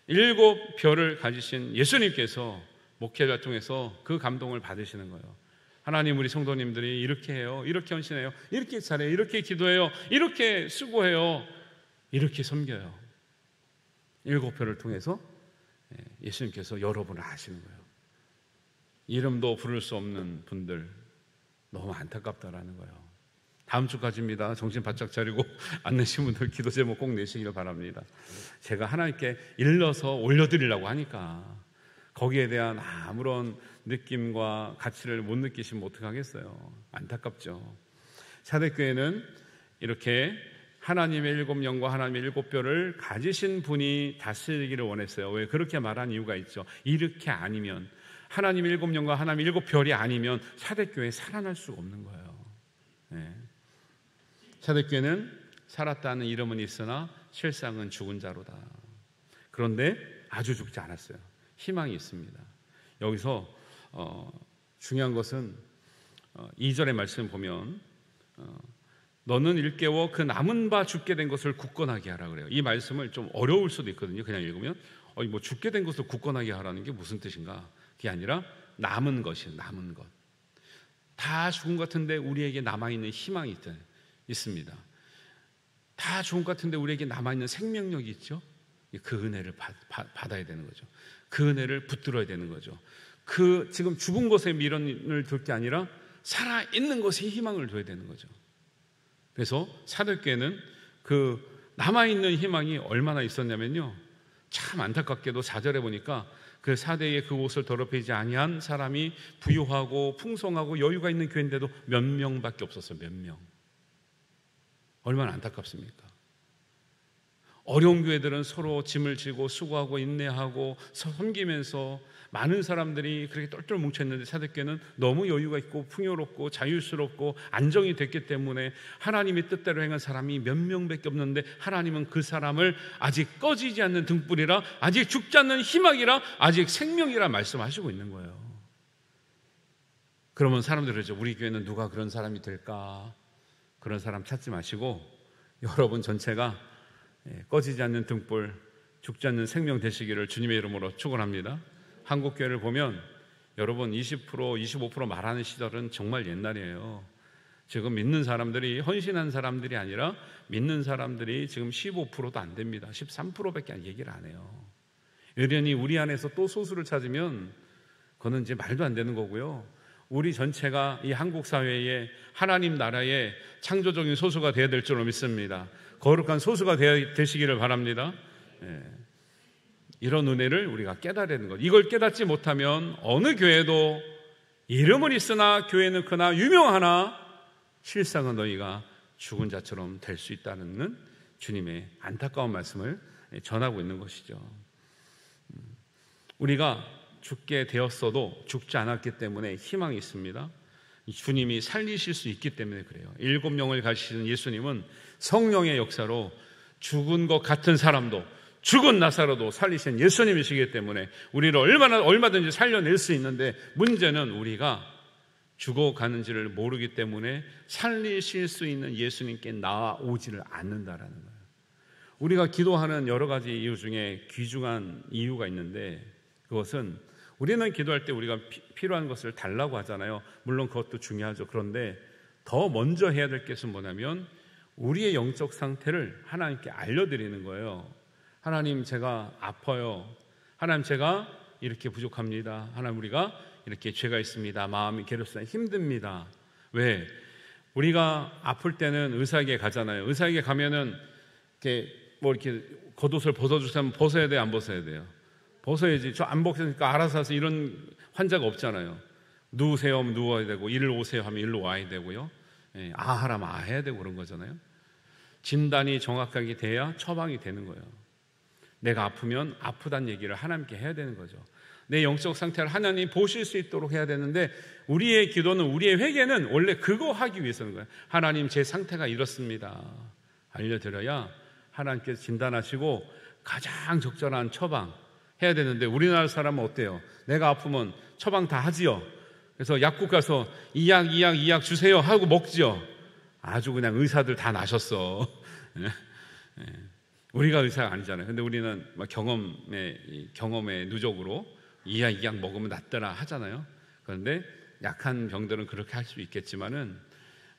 [SPEAKER 1] 7 별을 가지신 예수님께서 목회자 통해서 그 감동을 받으시는 거예요. 하나님 우리 성도님들이 이렇게 해요. 이렇게 헌신해요. 이렇게 잘해요. 이렇게 기도해요. 이렇게 수고해요. 이렇게 섬겨요. 7 별을 통해서 예수님께서 여러분을 아시는 거예요. 이름도 부를 수 없는 분들 너무 안타깝다라는 거예요. 다음 주까지입니다. 정신 바짝 차리고 안 내신 분들 기도 제목 꼭 내시길 바랍니다. 제가 하나님께 일러서 올려드리려고 하니까 거기에 대한 아무런 느낌과 가치를 못 느끼시면 어떡하겠어요. 안타깝죠. 사대교회는 이렇게 하나님의 7영과 하나님의 7뼈를 가지신 분이 다스리기를 원했어요. 왜 그렇게 말한 이유가 있죠. 이렇게 아니면, 하나님의 7영과 하나님의 7별이 아니면 사대교회 살아날 수가 없는 거예요. 네. 사대교회는 살았다는 이름은 있으나 실상은 죽은 자로다. 그런데 아주 죽지 않았어요. 희망이 있습니다. 여기서 중요한 것은 2절의 말씀 보면 너는 일깨워 그 남은 바 죽게 된 것을 굳건하게 하라 그래요. 이 말씀을 좀 어려울 수도 있거든요. 그냥 읽으면 뭐 죽게 된 것을 굳건하게 하라는 게 무슨 뜻인가? 그게 아니라 남은 것이에요. 남은 것. 다 죽은 것 같은데 우리에게 남아있는 희망이 있습니다. 다 죽은 것 같은데 우리에게 남아있는 생명력이 있죠. 그 은혜를 받아야 되는 거죠. 그 은혜를 붙들어야 되는 거죠. 그 지금 죽은 것에 미련을 둘 게 아니라 살아있는 것에 희망을 둬야 되는 거죠. 그래서 사도교회는 그 남아있는 희망이 얼마나 있었냐면요, 참 안타깝게도 4절에 보니까 그 사대의 그 옷을 더럽히지 아니한 사람이 부유하고 풍성하고 여유가 있는 교회인데도 몇 명밖에 없었어요. 몇 명. 얼마나 안타깝습니까? 어려운 교회들은 서로 짐을 지고 수고하고 인내하고 섬기면서 많은 사람들이 그렇게 똘똘 뭉쳐있는데 사대교회는 너무 여유가 있고 풍요롭고 자유스럽고 안정이 됐기 때문에 하나님의 뜻대로 행한 사람이 몇 명밖에 없는데 하나님은 그 사람을 아직 꺼지지 않는 등불이라, 아직 죽지 않는 희망이라, 아직 생명이라 말씀하시고 있는 거예요. 그러면 사람들이 그러죠. 우리 교회는 누가 그런 사람이 될까? 그런 사람 찾지 마시고 여러분 전체가 꺼지지 않는 등불, 죽지 않는 생명 되시기를 주님의 이름으로 축원합니다. 한국교회를 보면 여러분 20%, 25% 말하는 시절은 정말 옛날이에요. 지금 믿는 사람들이, 헌신한 사람들이 아니라 믿는 사람들이 지금 15%도 안 됩니다. 13%밖에 얘기를 안 해요. 여전히 우리 안에서 또 소수를 찾으면 그거는 이제 말도 안 되는 거고요. 우리 전체가 이 한국 사회에 하나님 나라의 창조적인 소수가 되어야 될 줄로 믿습니다. 거룩한 소수가 되시기를 바랍니다. 이런 은혜를 우리가 깨달아야 되는 것. 이걸 깨닫지 못하면 어느 교회도 이름은 있으나 교회는 크나 유명하나 실상은 너희가 죽은 자처럼 될 수 있다는 주님의 안타까운 말씀을 전하고 있는 것이죠. 우리가 죽게 되었어도 죽지 않았기 때문에 희망이 있습니다. 주님이 살리실 수 있기 때문에 그래요. 7영을 가지신 예수님은 성령의 역사로 죽은 것 같은 사람도, 죽은 나사로도 살리신 예수님이시기 때문에 우리를 얼마든지 살려낼 수 있는데, 문제는 우리가 죽어가는지를 모르기 때문에 살리실 수 있는 예수님께 나아오지를 않는다라는 거예요. 우리가 기도하는 여러 가지 이유 중에 귀중한 이유가 있는데, 그것은 우리는 기도할 때 우리가 필요한 것을 달라고 하잖아요. 물론 그것도 중요하죠. 그런데 더 먼저 해야 될 것은 뭐냐면 우리의 영적 상태를 하나님께 알려드리는 거예요. 하나님, 제가 아파요. 하나님, 제가 이렇게 부족합니다. 하나님, 우리가 이렇게 죄가 있습니다. 마음이 괴롭습니다. 힘듭니다. 왜? 우리가 아플 때는 의사에게 가잖아요. 의사에게 가면은 이렇게 겉옷을 벗어주세요. 벗어야 돼요? 안 벗어야 돼요? 벗어야지. 저 안 벗으니까 알아서 하세요. 이런 환자가 없잖아요. 누우세요 하면 누워야 되고, 일로 오세요 하면 일로 와야 되고요. 아 하라면 아 해야 되고 그런 거잖아요. 진단이 정확하게 돼야 처방이 되는 거예요. 내가 아프면 아프다는 얘기를 하나님께 해야 되는 거죠. 내 영적 상태를 하나님 보실 수 있도록 해야 되는데, 우리의 기도는, 우리의 회개는 원래 그거 하기 위해서는 거예요. 하나님, 제 상태가 이렇습니다. 알려드려야 하나님께서 진단하시고 가장 적절한 처방 해야 되는데, 우리나라 사람은 어때요? 내가 아프면 처방 다 하지요. 그래서 약국 가서 이 약 주세요 하고 먹지요. 아주 그냥 의사들 다 나셨어. 우리가 의사가 아니잖아요. 근데 우리는 경험의 누적으로 이 약 먹으면 낫더라 하잖아요. 그런데 약한 병들은 그렇게 할 수 있겠지만은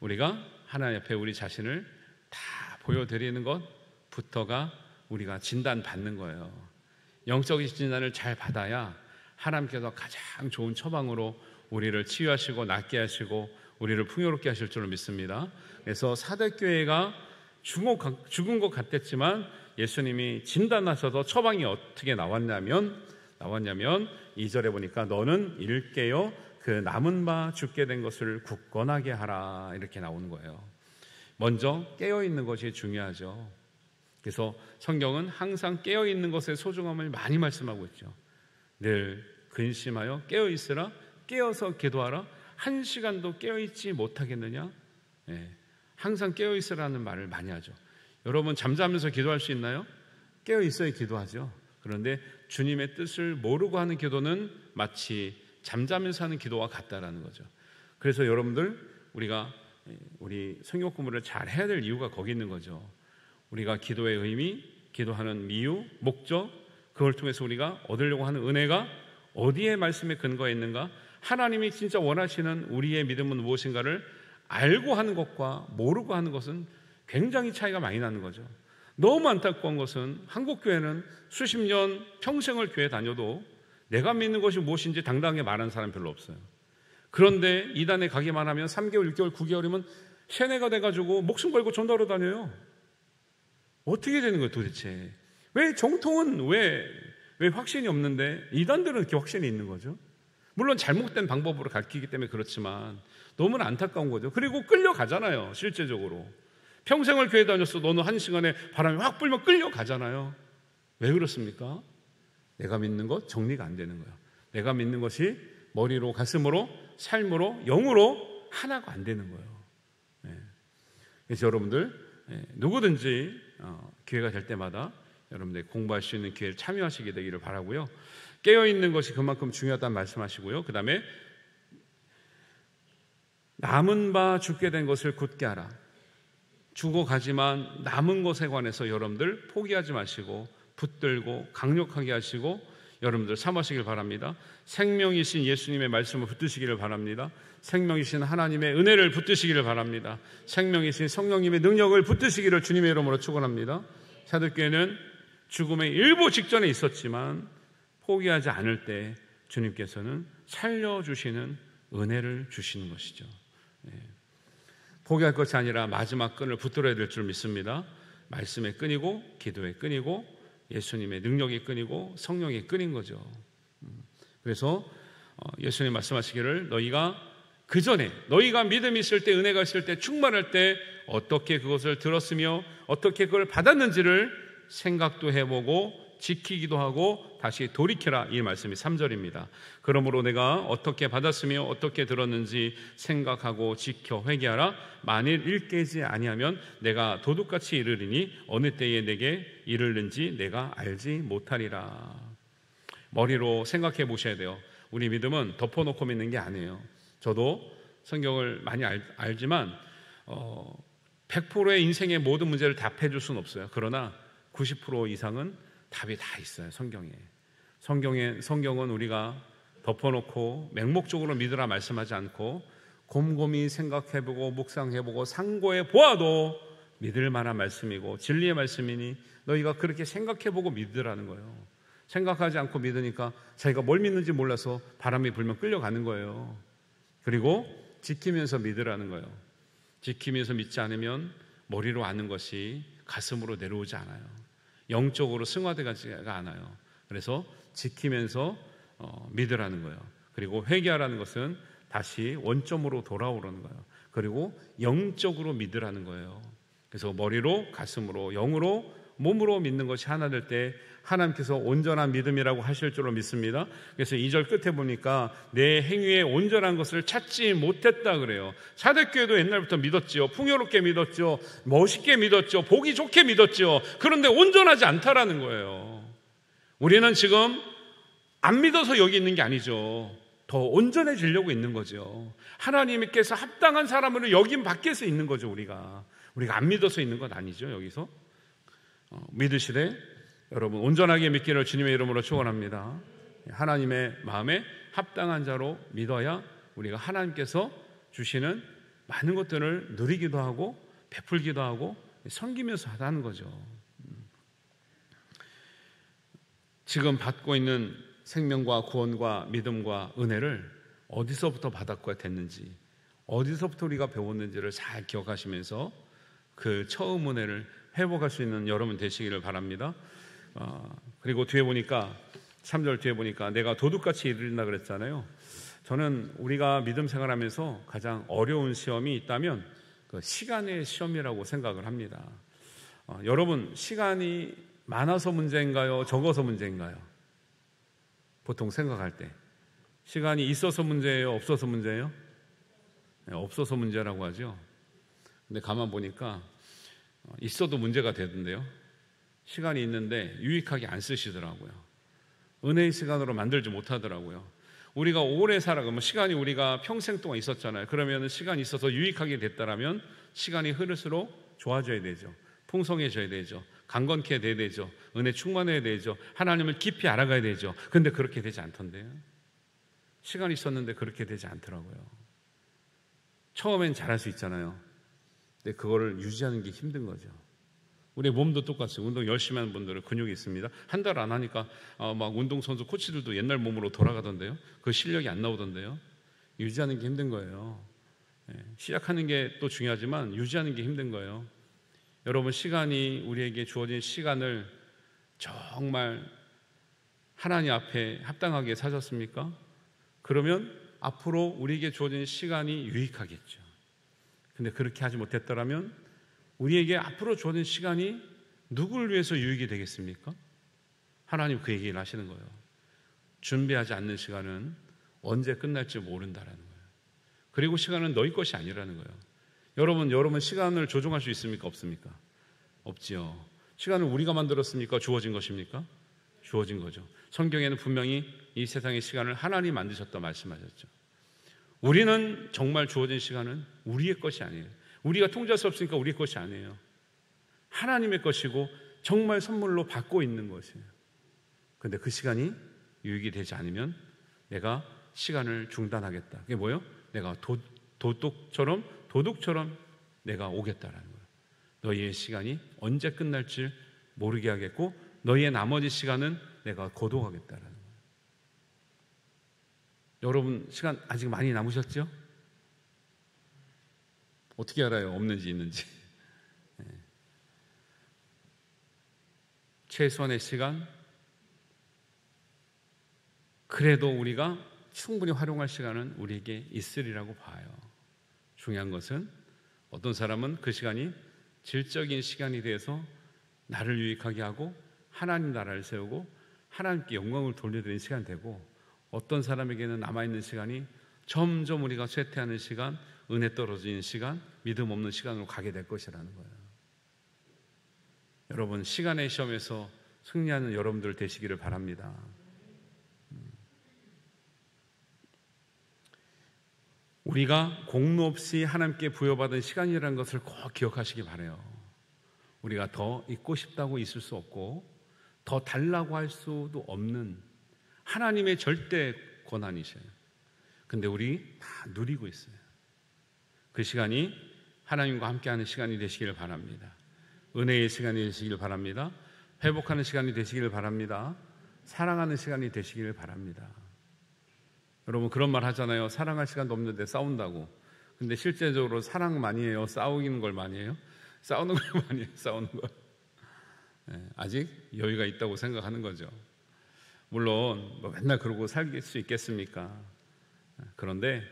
[SPEAKER 1] 우리가 하나님 앞에 우리 자신을 다 보여드리는 것부터가 우리가 진단받는 거예요. 영적인 진단을 잘 받아야 하나님께서 가장 좋은 처방으로 우리를 치유하시고 낫게 하시고 우리를 풍요롭게 하실 줄로 믿습니다. 그래서 사대교회가 죽은 것 같았지만 예수님이 진단하셔서 처방이 어떻게 나왔냐면 2절에 보니까 너는 일깨어 그 남은 바 죽게 된 것을 굳건하게 하라, 이렇게 나오는 거예요. 먼저 깨어있는 것이 중요하죠. 그래서 성경은 항상 깨어있는 것의 소중함을 많이 말씀하고 있죠. 늘 근심하여 깨어있으라, 깨어서 기도하라. 한 시간도 깨어있지 못하겠느냐? 항상 깨어있으라는 말을 많이 하죠. 여러분 잠자면서 기도할 수 있나요? 깨어있어야 기도하죠. 그런데 주님의 뜻을 모르고 하는 기도는 마치 잠자면서 하는 기도와 같다라는 거죠. 그래서 여러분들 우리가 우리 성경 공부를 잘 해야 될 이유가 거기 있는 거죠. 우리가 기도의 의미, 기도하는 이유, 목적, 그걸 통해서 우리가 얻으려고 하는 은혜가 어디에 말씀에 근거해 있는가? 하나님이 진짜 원하시는 우리의 믿음은 무엇인가를 알고 하는 것과 모르고 하는 것은 굉장히 차이가 많이 나는 거죠. 너무 안타까운 것은 한국 교회는 수십 년 평생을 교회 다녀도 내가 믿는 것이 무엇인지 당당하게 말하는 사람 별로 없어요. 그런데 이단에 가기만 하면 3개월, 6개월, 9개월이면 세뇌가 돼가지고 목숨 걸고 전도하러 다녀요. 어떻게 되는 거예요 도대체? 왜 정통은 왜 확신이 없는데 이단들은 이렇게 확신이 있는 거죠? 물론 잘못된 방법으로 가르치기 때문에 그렇지만 너무나 안타까운 거죠. 그리고 끌려가잖아요. 실제적으로 평생을 교회 다녔어 너는 한 시간에 바람이 확 불면 끌려가잖아요. 왜 그렇습니까? 내가 믿는 것 정리가 안 되는 거예요. 내가 믿는 것이 머리로 가슴으로 삶으로 영으로 하나가 안 되는 거예요. 그래서 여러분들 누구든지 기회가 될 때마다 여러분들 공부할 수 있는 기회를 참여하시게 되기를 바라고요. 깨어있는 것이 그만큼 중요하다는 말씀하시고요. 그 다음에 남은 바 죽게 된 것을 굳게 하라. 죽어가지만 남은 것에 관해서 여러분들 포기하지 마시고 붙들고 강력하게 하시고 여러분들 삼으시길 바랍니다. 생명이신 예수님의 말씀을 붙드시기를 바랍니다. 생명이신 하나님의 은혜를 붙드시기를 바랍니다. 생명이신 성령님의 능력을 붙드시기를 주님의 이름으로 축원합니다. 사도교회는 죽음의 일부 직전에 있었지만 포기하지 않을 때 주님께서는 살려주시는 은혜를 주시는 것이죠. 포기할 것이 아니라 마지막 끈을 붙들어야 될 줄 믿습니다. 말씀의 끈이고 기도의 끈이고 예수님의 능력의 끈이고 성령의 끈인 거죠. 그래서 예수님 말씀하시기를 너희가 그 전에 너희가 믿음이 있을 때 은혜가 있을 때 충만할 때 어떻게 그것을 들었으며 어떻게 그걸 받았는지를 생각도 해보고 지키기도 하고 다시 돌이켜라, 이 말씀이 3절입니다. 그러므로 내가 어떻게 받았으며 어떻게 들었는지 생각하고 지켜 회개하라. 만일 일깨지 아니하면 내가 도둑같이 이르리니 어느 때에 내게 이르는지 내가 알지 못하리라. 머리로 생각해 보셔야 돼요. 우리 믿음은 덮어놓고 믿는 게 아니에요. 저도 성경을 많이 알지만 100%의 인생의 모든 문제를 답해줄 수는 없어요. 그러나 90% 이상은 답이 다 있어요. 성경은 우리가 덮어놓고 맹목적으로 믿으라 말씀하지 않고 곰곰이 생각해보고 묵상해보고 상고해 보아도 믿을 만한 말씀이고 진리의 말씀이니 너희가 그렇게 생각해보고 믿으라는 거예요. 생각하지 않고 믿으니까 자기가 뭘 믿는지 몰라서 바람이 불면 끌려가는 거예요. 그리고 지키면서 믿으라는 거예요. 지키면서 믿지 않으면 머리로 아는 것이 가슴으로 내려오지 않아요. 영적으로 승화되지가 않아요. 그래서 지키면서 믿으라는 거예요. 그리고 회개하라는 것은 다시 원점으로 돌아오라는 거예요. 그리고 영적으로 믿으라는 거예요. 그래서 머리로 가슴으로 영으로 몸으로 믿는 것이 하나 될 때 하나님께서 온전한 믿음이라고 하실 줄로 믿습니다. 그래서 2절 끝에 보니까 내 행위에 온전한 것을 찾지 못했다 그래요. 사대교회도 옛날부터 믿었죠. 풍요롭게 믿었죠. 멋있게 믿었죠. 보기 좋게 믿었죠. 그런데 온전하지 않다라는 거예요. 우리는 지금 안 믿어서 여기 있는 게 아니죠. 더 온전해지려고 있는 거죠. 하나님께서 합당한 사람으로 여긴 밖에서 있는 거죠. 우리가 안 믿어서 있는 건 아니죠. 여기서 믿으시되 여러분 온전하게 믿기를 주님의 이름으로 축원합니다. 하나님의 마음에 합당한 자로 믿어야 우리가 하나님께서 주시는 많은 것들을 누리기도 하고 베풀기도 하고 섬기면서 하는 거죠. 지금 받고 있는 생명과 구원과 믿음과 은혜를 어디서부터 받았고 됐는지, 어디서부터 우리가 배웠는지를 잘 기억하시면서 그 처음 은혜를 회복할 수 있는 여러분 되시기를 바랍니다. 그리고 뒤에 보니까 3절 뒤에 보니까 내가 도둑같이 이르린다 그랬잖아요. 저는 우리가 믿음 생활하면서 가장 어려운 시험이 있다면 그 시간의 시험이라고 생각을 합니다. 여러분, 시간이 많아서 문제인가요? 적어서 문제인가요? 보통 생각할 때 시간이 있어서 문제예요? 없어서 문제예요? 네, 없어서 문제라고 하죠. 근데 가만 보니까 있어도 문제가 되던데요. 시간이 있는데 유익하게 안 쓰시더라고요. 은혜의 시간으로 만들지 못하더라고요. 우리가 오래 살아가면 시간이 우리가 평생 동안 있었잖아요. 그러면 시간이 있어서 유익하게 됐다라면 시간이 흐를수록 좋아져야 되죠. 풍성해져야 되죠. 강건케 돼야 되죠. 은혜 충만해야 되죠. 하나님을 깊이 알아가야 되죠. 근데 그렇게 되지 않던데요. 시간이 있었는데 그렇게 되지 않더라고요. 처음엔 잘할 수 있잖아요. 근데 그거를 유지하는 게 힘든 거죠. 우리 몸도 똑같이 운동 열심히 하는 분들은 근육이 있습니다. 한 달 안 하니까 막 운동선수 코치들도 옛날 몸으로 돌아가던데요. 그 실력이 안 나오던데요. 유지하는 게 힘든 거예요. 시작하는 게 또 중요하지만 유지하는 게 힘든 거예요. 여러분, 시간이 우리에게 주어진 시간을 정말 하나님 앞에 합당하게 사셨습니까? 그러면 앞으로 우리에게 주어진 시간이 유익하겠죠. 근데 그렇게 하지 못했더라면 우리에게 앞으로 주어진 시간이 누구를 위해서 유익이 되겠습니까? 하나님 그 얘기를 하시는 거예요. 준비하지 않는 시간은 언제 끝날지 모른다라는 거예요. 그리고 시간은 너희 것이 아니라는 거예요. 여러분 시간을 조종할 수 있습니까? 없습니까? 없지요. 시간을 우리가 만들었습니까? 주어진 것입니까? 주어진 거죠. 성경에는 분명히 이 세상의 시간을 하나님이 만드셨다 말씀하셨죠. 우리는 정말 주어진 시간은 우리의 것이 아니에요. 우리가 통제할 수 없으니까 우리의 것이 아니에요. 하나님의 것이고 정말 선물로 받고 있는 것이에요. 그런데 그 시간이 유익이 되지 않으면 내가 시간을 중단하겠다. 그게 뭐예요? 내가 도둑처럼 내가 오겠다라는 거예요. 너희의 시간이 언제 끝날지 모르게 하겠고 너희의 나머지 시간은 내가 거둬가겠다라는 거예요. 여러분, 시간 아직 많이 남으셨죠? 어떻게 알아요? 없는지 있는지. 최소한의 시간, 그래도 우리가 충분히 활용할 시간은 우리에게 있으리라고 봐요. 중요한 것은 어떤 사람은 그 시간이 질적인 시간이 돼서 나를 유익하게 하고 하나님 나라를 세우고 하나님께 영광을 돌려드리는 시간이 되고, 어떤 사람에게는 남아있는 시간이 점점 우리가 쇠퇴하는 시간, 은혜 떨어지는 시간, 믿음 없는 시간으로 가게 될 것이라는 거예요. 여러분, 시간의 시험에서 승리하는 여러분들 되시기를 바랍니다. 우리가 공로 없이 하나님께 부여받은 시간이라는 것을 꼭 기억하시기 바라요. 우리가 더 있고 싶다고 있을 수 없고 더 달라고 할 수도 없는 하나님의 절대 권한이셔요. 근데 우리 다 누리고 있어요. 그 시간이 하나님과 함께하는 시간이 되시기를 바랍니다. 은혜의 시간이 되시기를 바랍니다. 회복하는 시간이 되시기를 바랍니다. 사랑하는 시간이 되시기를 바랍니다. 여러분, 그런 말 하잖아요. 사랑할 시간도 없는데 싸운다고. 근데 실제적으로 사랑 많이 해요? 싸우는 걸 많이 해요? 싸우는 걸 많이 해요. 싸우는 걸. 아직 여유가 있다고 생각하는 거죠. 물론 맨날 그러고 살 수 있겠습니까? 그런데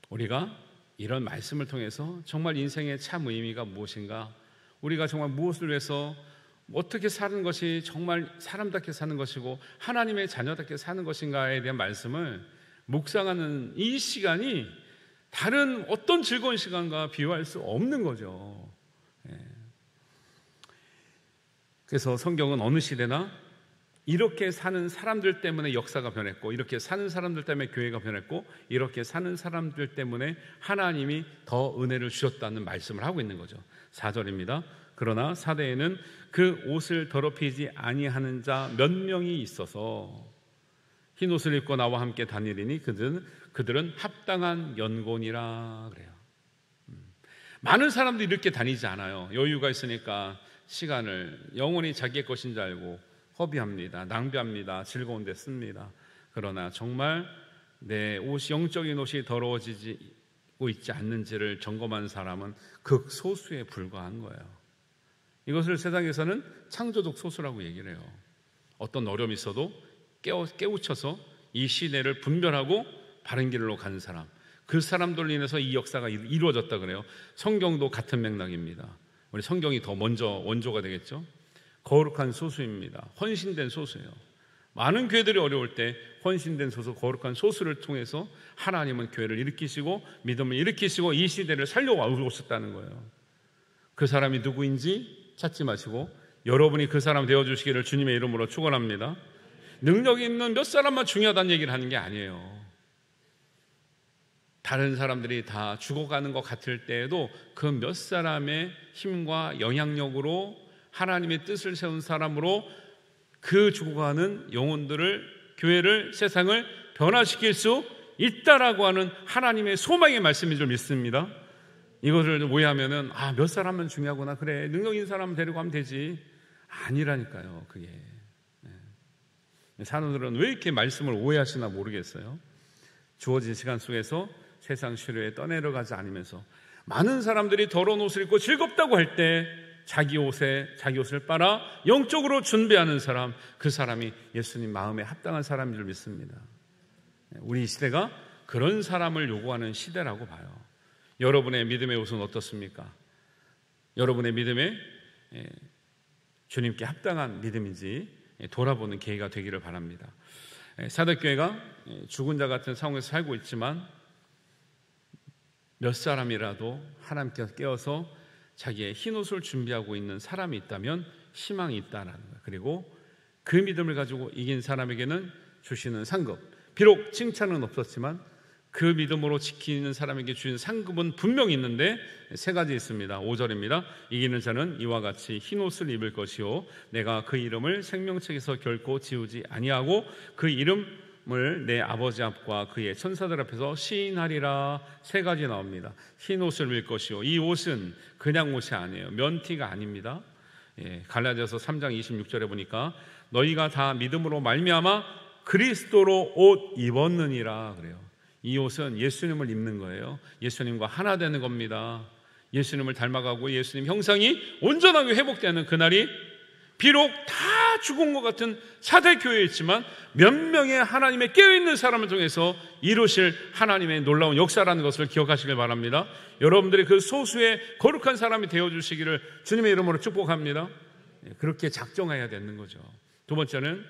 [SPEAKER 1] 우리가 이런 말씀을 통해서 정말 인생의 참 의미가 무엇인가, 우리가 정말 무엇을 위해서 어떻게 사는 것이 정말 사람답게 사는 것이고 하나님의 자녀답게 사는 것인가에 대한 말씀을 묵상하는 이 시간이 다른 어떤 즐거운 시간과 비교할 수 없는 거죠. 그래서 성경은 어느 시대나 이렇게 사는 사람들 때문에 역사가 변했고, 이렇게 사는 사람들 때문에 교회가 변했고, 이렇게 사는 사람들 때문에 하나님이 더 은혜를 주셨다는 말씀을 하고 있는 거죠. 4절입니다. 그러나 사대에는 그 옷을 더럽히지 아니하는 자 몇 명이 있어서 흰 옷을 입고 나와 함께 다니리니 그들은 합당한 연곤이라 그래요. 많은 사람들이 이렇게 다니지 않아요. 여유가 있으니까 시간을 영원히 자기의 것인 줄 알고 허비합니다. 낭비합니다. 즐거운 데 씁니다. 그러나 정말 내 옷이, 영적인 옷이 더러워지지 있지 않는지를 점검하는 사람은 극소수에 불과한 거예요. 이것을 세상에서는 창조적 소수라고 얘기를 해요. 어떤 어려움이 있어도 깨우쳐서 이 시대를 분별하고 바른 길로 가는 사람, 그 사람들로 인해서 이 역사가 이루어졌다 그래요. 성경도 같은 맥락입니다. 우리 성경이 더 먼저 원조가 되겠죠. 거룩한 소수입니다. 헌신된 소수예요. 많은 교회들이 어려울 때 헌신된 소수, 거룩한 소수를 통해서 하나님은 교회를 일으키시고 믿음을 일으키시고 이 시대를 살려오셨다는 거예요. 그 사람이 누구인지 찾지 마시고 여러분이 그 사람 되어주시기를 주님의 이름으로 축원합니다. 능력이 있는 몇 사람만 중요하다는 얘기를 하는 게 아니에요. 다른 사람들이 다 죽어가는 것 같을 때에도 그 몇 사람의 힘과 영향력으로 하나님의 뜻을 세운 사람으로 그 죽어가는 영혼들을, 교회를, 세상을 변화시킬 수 있다라고 하는 하나님의 소망의 말씀인 줄 믿습니다. 이것을 오해하면은 몇 사람은 중요하구나, 그래 능력 있는 사람 데리고 하면 되지. 아니라니까요. 그게 사람들은 왜 이렇게 말씀을 오해하시나 모르겠어요. 주어진 시간 속에서 세상 시류에 떠내려가지 않으면서 많은 사람들이 더러운 옷을 입고 즐겁다고 할 때 자기 옷을 빨아 영적으로 준비하는 사람, 그 사람이 예수님 마음에 합당한 사람인 줄 믿습니다. 우리 시대가 그런 사람을 요구하는 시대라고 봐요. 여러분의 믿음의 옷은 어떻습니까? 여러분의 믿음에 주님께 합당한 믿음인지 돌아보는 계기가 되기를 바랍니다. 사도교회가 죽은 자 같은 상황에서 살고 있지만 몇 사람이라도 하나님께서 깨어서 자기의 흰옷을 준비하고 있는 사람이 있다면 희망이 있다는 거예요. 그리고 그 믿음을 가지고 이긴 사람에게는 주시는 상급, 비록 칭찬은 없었지만 그 믿음으로 지키는 사람에게 주시는 상급은 분명히 있는데 세 가지 있습니다. 5절입니다. 이기는 자는 이와 같이 흰옷을 입을 것이요 내가 그 이름을 생명책에서 결코 지우지 아니하고 그 이름을 내 아버지 앞과 그의 천사들 앞에서 시인하리라. 세 가지 나옵니다. 흰옷을 입을 것이요, 이 옷은 그냥 옷이 아니에요. 면티가 아닙니다. 갈라디아서 3장 26절에 보니까 너희가 다 믿음으로 말미암아 그리스도로 옷 입었느니라 그래요. 이 옷은 예수님을 입는 거예요. 예수님과 하나 되는 겁니다. 예수님을 닮아가고 예수님 형상이 온전하게 회복되는 그날이 비록 다 죽은 것 같은 사대교회였지만 몇 명의 하나님의 깨어있는 사람을 통해서 이루실 하나님의 놀라운 역사라는 것을 기억하시길 바랍니다. 여러분들이 그 소수의 거룩한 사람이 되어주시기를 주님의 이름으로 축복합니다. 그렇게 작정해야 되는 거죠. 두 번째는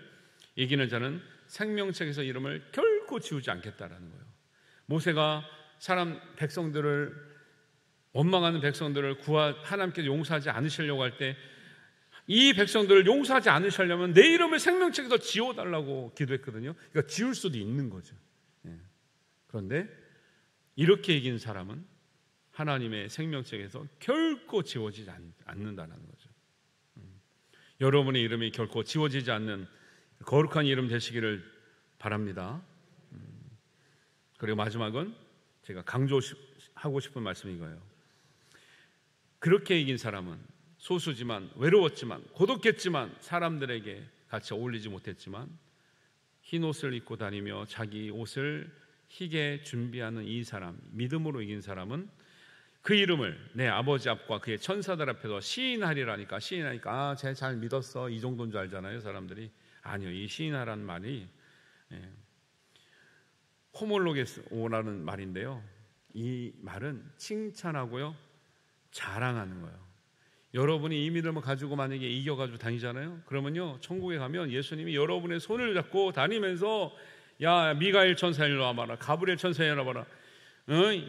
[SPEAKER 1] 이기는 자는 생명책에서 이름을 결코 지우지 않겠다라는 거예요. 모세가 백성들을 원망하는 백성들을 하나님께서 용서하지 않으시려고 할 때 이 백성들을 용서하지 않으시려면 내 이름을 생명책에서 지워달라고 기도했거든요. 그러니까 지울 수도 있는 거죠. 그런데 이렇게 이긴 사람은 하나님의 생명책에서 결코 지워지지 않는다는 거죠. 여러분의 이름이 결코 지워지지 않는 거룩한 이름 되시기를 바랍니다. 그리고 마지막은 제가 강조하고 싶은 말씀이 이거예요. 그렇게 이긴 사람은 소수지만 외로웠지만 고독했지만 사람들에게 같이 어울리지 못했지만 흰 옷을 입고 다니며 자기 옷을 희게 준비하는 이 사람, 믿음으로 이긴 사람은 그 이름을 내 아버지 앞과 그의 천사들 앞에서 시인하리라니까, 시인하니까 쟤 잘 믿었어 이 정도인 줄 알잖아요 사람들이. 아니요, 이 시인하라는 말이 호몰로게오라는 말인데요, 이 말은 칭찬하고요 자랑하는 거예요. 여러분이 이 믿음을 가지고 만약에 이겨가지고 다니잖아요. 그러면요 천국에 가면 예수님이 여러분의 손을 잡고 다니면서 야 미가엘 천사 일로 와봐라, 가브리엘 천사 일로 와봐라,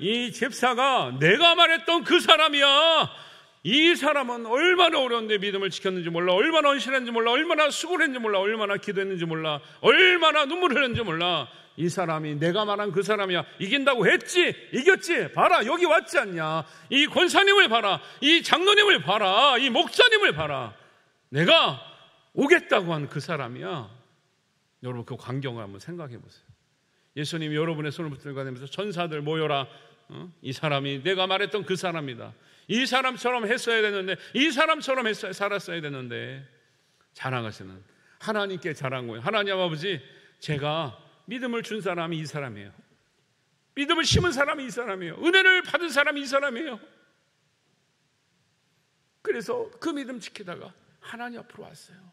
[SPEAKER 1] 이 집사가 내가 말했던 그 사람이야. 이 사람은 얼마나 어려운데 믿음을 지켰는지 몰라, 얼마나 헌신했는지 몰라, 얼마나 수고를 했는지 몰라, 얼마나 기도했는지 몰라, 얼마나 눈물을 흘렸는지 몰라. 이 사람이 내가 말한 그 사람이야. 이긴다고 했지, 이겼지, 봐라 여기 왔지 않냐. 이 권사님을 봐라, 이 장로님을 봐라, 이 목사님을 봐라, 내가 오겠다고 한 그 사람이야. 여러분 그 광경을 한번 생각해 보세요. 예수님이 여러분의 손을 붙들고 다니면서 천사들 모여라, 이 사람이 내가 말했던 그 사람이다. 이 사람처럼 했어야 되는데, 이 사람처럼 살았어야 되는데 자랑하시는 하나님께 자랑 거예요. 하나님 아버지, 제가 믿음을 준 사람이 이 사람이에요. 믿음을 심은 사람이 이 사람이에요. 은혜를 받은 사람이 이 사람이에요. 그래서 그 믿음 지키다가 하나님 앞으로 왔어요.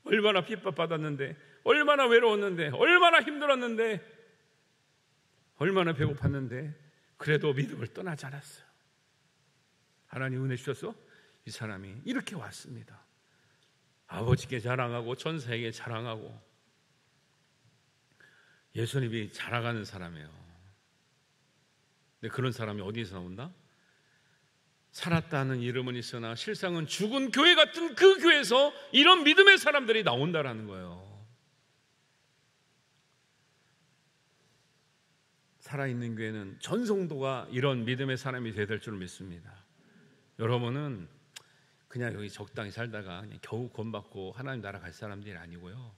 [SPEAKER 1] 얼마나 핍박받았는데, 얼마나 외로웠는데, 얼마나 힘들었는데, 얼마나 배고팠는데 그래도 믿음을 떠나지 않았어요. 하나님 은혜 주셔서 이 사람이 이렇게 왔습니다. 아버지께 자랑하고 천사에게 자랑하고 예수님이 자랑하는 사람이에요. 근데 그런 사람이 어디서 나온다? 살았다는 이름은 있으나 실상은 죽은 교회 같은 그 교회에서 이런 믿음의 사람들이 나온다라는 거예요. 살아있는 교회는 전 성도가 이런 믿음의 사람이 되어야 될 줄 믿습니다. 여러분은 그냥 여기 적당히 살다가 그냥 겨우 구원받고 하나님 나라 갈 사람들이 아니고요.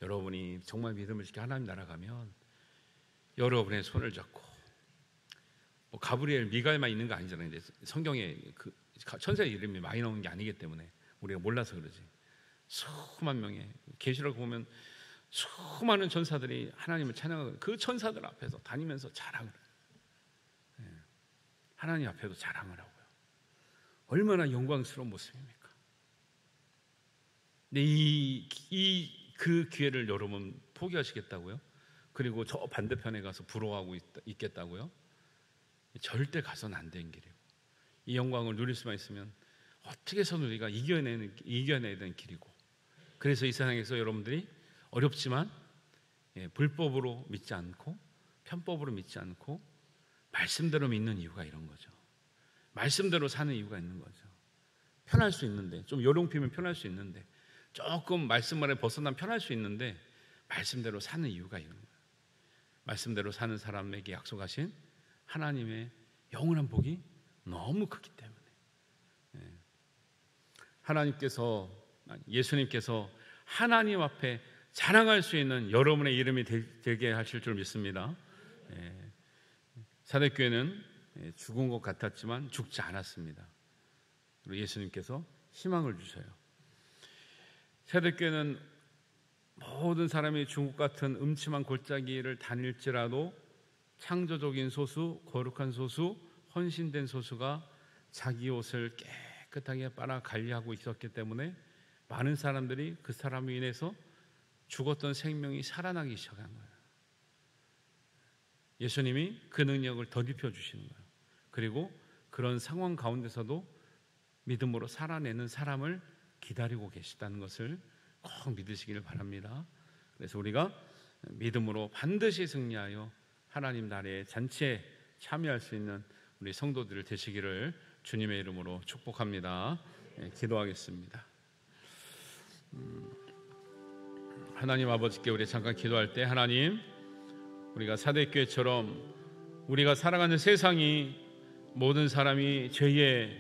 [SPEAKER 1] 여러분이 정말 믿음을 지켜 하나님 나라 가면 여러분의 손을 잡고, 뭐 가브리엘, 미가엘만 있는 거 아니잖아요. 성경에 그 천사의 이름이 많이 나오는 게 아니기 때문에 우리가 몰라서 그러지. 수만 명의 계시록 보면 수많은 천사들이 하나님을 찬양하고 그 천사들 앞에서 다니면서 자랑을 해요. 하나님 앞에도 자랑을 하고요. 얼마나 영광스러운 모습입니까? 근데 그 기회를 여러분 포기하시겠다고요? 그리고 저 반대편에 가서 부러워하고 있겠다고요? 절대 가서는 안 되는 길이고, 이 영광을 누릴 수만 있으면 어떻게 해서는 우리가 이겨내야 되는 길이고, 그래서 이 세상에서 여러분들이 어렵지만 불법으로 믿지 않고 편법으로 믿지 않고 말씀대로 믿는 이유가 이런 거죠. 말씀대로 사는 이유가 있는 거죠. 편할 수 있는데, 좀 요령피면 편할 수 있는데, 조금 말씀만에 벗어나면 편할 수 있는데 말씀대로 사는 이유가 이런 거예요. 말씀대로 사는 사람에게 약속하신 하나님의 영원한 복이 너무 크기 때문에 하나님께서, 예수님께서 하나님 앞에 자랑할 수 있는 여러분의 이름이 되게 하실 줄 믿습니다. 사대교회는 죽은 것 같았지만 죽지 않았습니다. 그리고 예수님께서 희망을 주셔요. 사대교회는 모든 사람이 중국 같은 음침한 골짜기를 다닐지라도 창조적인 소수, 거룩한 소수, 헌신된 소수가 자기 옷을 깨끗하게 빨아 관리하고 있었기 때문에 많은 사람들이 그 사람으로 인해서 죽었던 생명이 살아나기 시작한 거예요. 예수님이 그 능력을 덧입혀 주시는 거예요. 그리고 그런 상황 가운데서도 믿음으로 살아내는 사람을 기다리고 계시다는 것을 꼭 믿으시기를 바랍니다. 그래서 우리가 믿음으로 반드시 승리하여 하나님 나라의 잔치에 참여할 수 있는 우리 성도들 되시기를 주님의 이름으로 축복합니다. 기도하겠습니다. 하나님 아버지께 우리 잠깐 기도할 때, 하나님, 우리가 사대교회처럼 우리가 살아가는 세상이 모든 사람이 죄에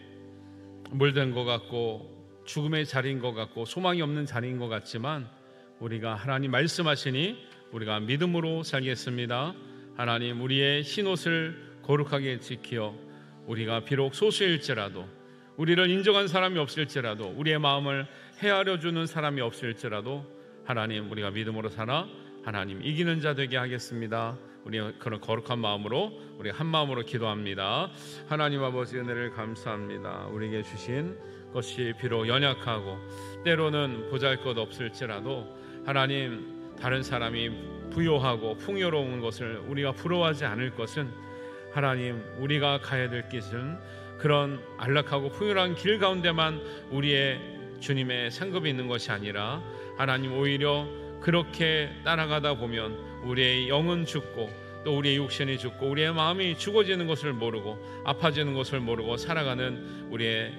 [SPEAKER 1] 물든 것 같고 죽음의 자리인 것 같고 소망이 없는 자리인 것 같지만, 우리가 하나님 말씀하시니 우리가 믿음으로 살겠습니다. 하나님, 우리의 흰옷을 거룩하게 지켜 우리가 비록 소수일지라도, 우리를 인정한 사람이 없을지라도, 우리의 마음을 헤아려 주는 사람이 없을지라도 하나님, 우리가 믿음으로 살아 하나님 이기는 자 되게 하겠습니다. 우리 그런 거룩한 마음으로 우리 한 마음으로 기도합니다. 하나님 아버지, 은혜를 감사합니다. 우리에게 주신 것이 비록 연약하고 때로는 보잘것없을지라도 하나님, 다른 사람이 부요하고 풍요로운 것을 우리가 부러워하지 않을 것은, 하나님, 우리가 가야 될 길은 그런 안락하고 풍요로운 길 가운데만 우리의 주님의 상급이 있는 것이 아니라, 하나님, 오히려 그렇게 따라가다 보면 우리의 영은 죽고 또 우리의 육신이 죽고 우리의 마음이 죽어지는 것을 모르고 아파지는 것을 모르고 살아가는 우리의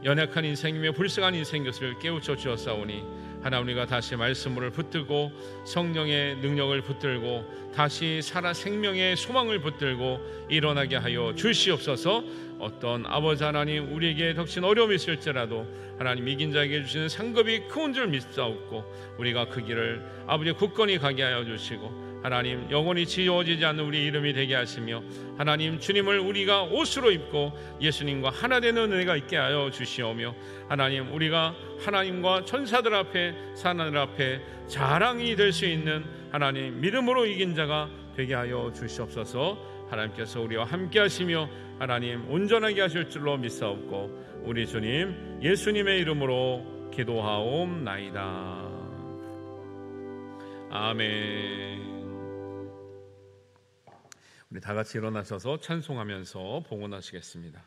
[SPEAKER 1] 연약한 인생이며 불쌍한 인생인 것을 깨우쳐 주었사오니, 하나님, 우리가 다시 말씀을 붙들고 성령의 능력을 붙들고 다시 살아 생명의 소망을 붙들고 일어나게 하여 주시옵소서. 어떤 아버지 하나님, 우리에게 덕신 어려움이 있을지라도 하나님, 이긴 자에게 주시는 상급이 큰 줄 믿사옵고 우리가 그 길을 아버지 굳건히 가게 하여 주시고, 하나님, 영원히 지워지지 않는 우리 이름이 되게 하시며, 하나님, 주님을 우리가 옷으로 입고 예수님과 하나 되는 은혜가 있게 하여 주시오며, 하나님, 우리가 하나님과 천사들 앞에 사나들 앞에 자랑이 될 수 있는 하나님 믿음으로 이긴 자가 되게 하여 주시옵소서. 하나님께서 우리와 함께 하시며 하나님 온전하게 하실 줄로 믿사옵고 우리 주님 예수님의 이름으로 기도하옵나이다. 아멘. 우리 다 같이 일어나셔서 찬송하면서 봉헌하시겠습니다.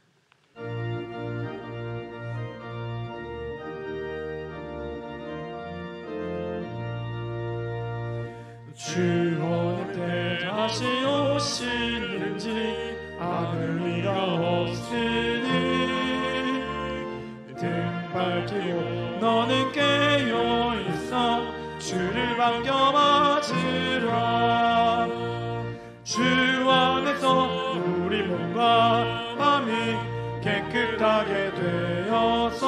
[SPEAKER 3] 주 어느 때 다시 오시는지 아는 리가 없으니 등 밝히고 너는 깨어있어 주를 반겨 맞으라. 주 안에서 우리 몸과 마음이 깨끗하게 되어서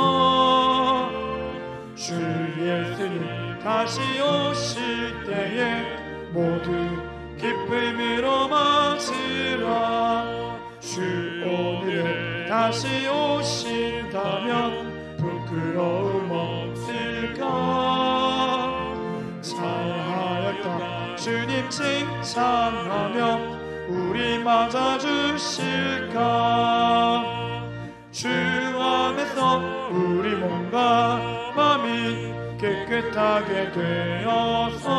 [SPEAKER 3] 주 예수님 다시 오실 때에 모두 기쁨으로 맞으라. 주 오늘에 다시 오신다면 부끄러움 없을까. 잘하였다 주님 칭찬하며 우리 맞아주실까. 주 안에서 우리 몸과 마음이 깨끗하게 되어서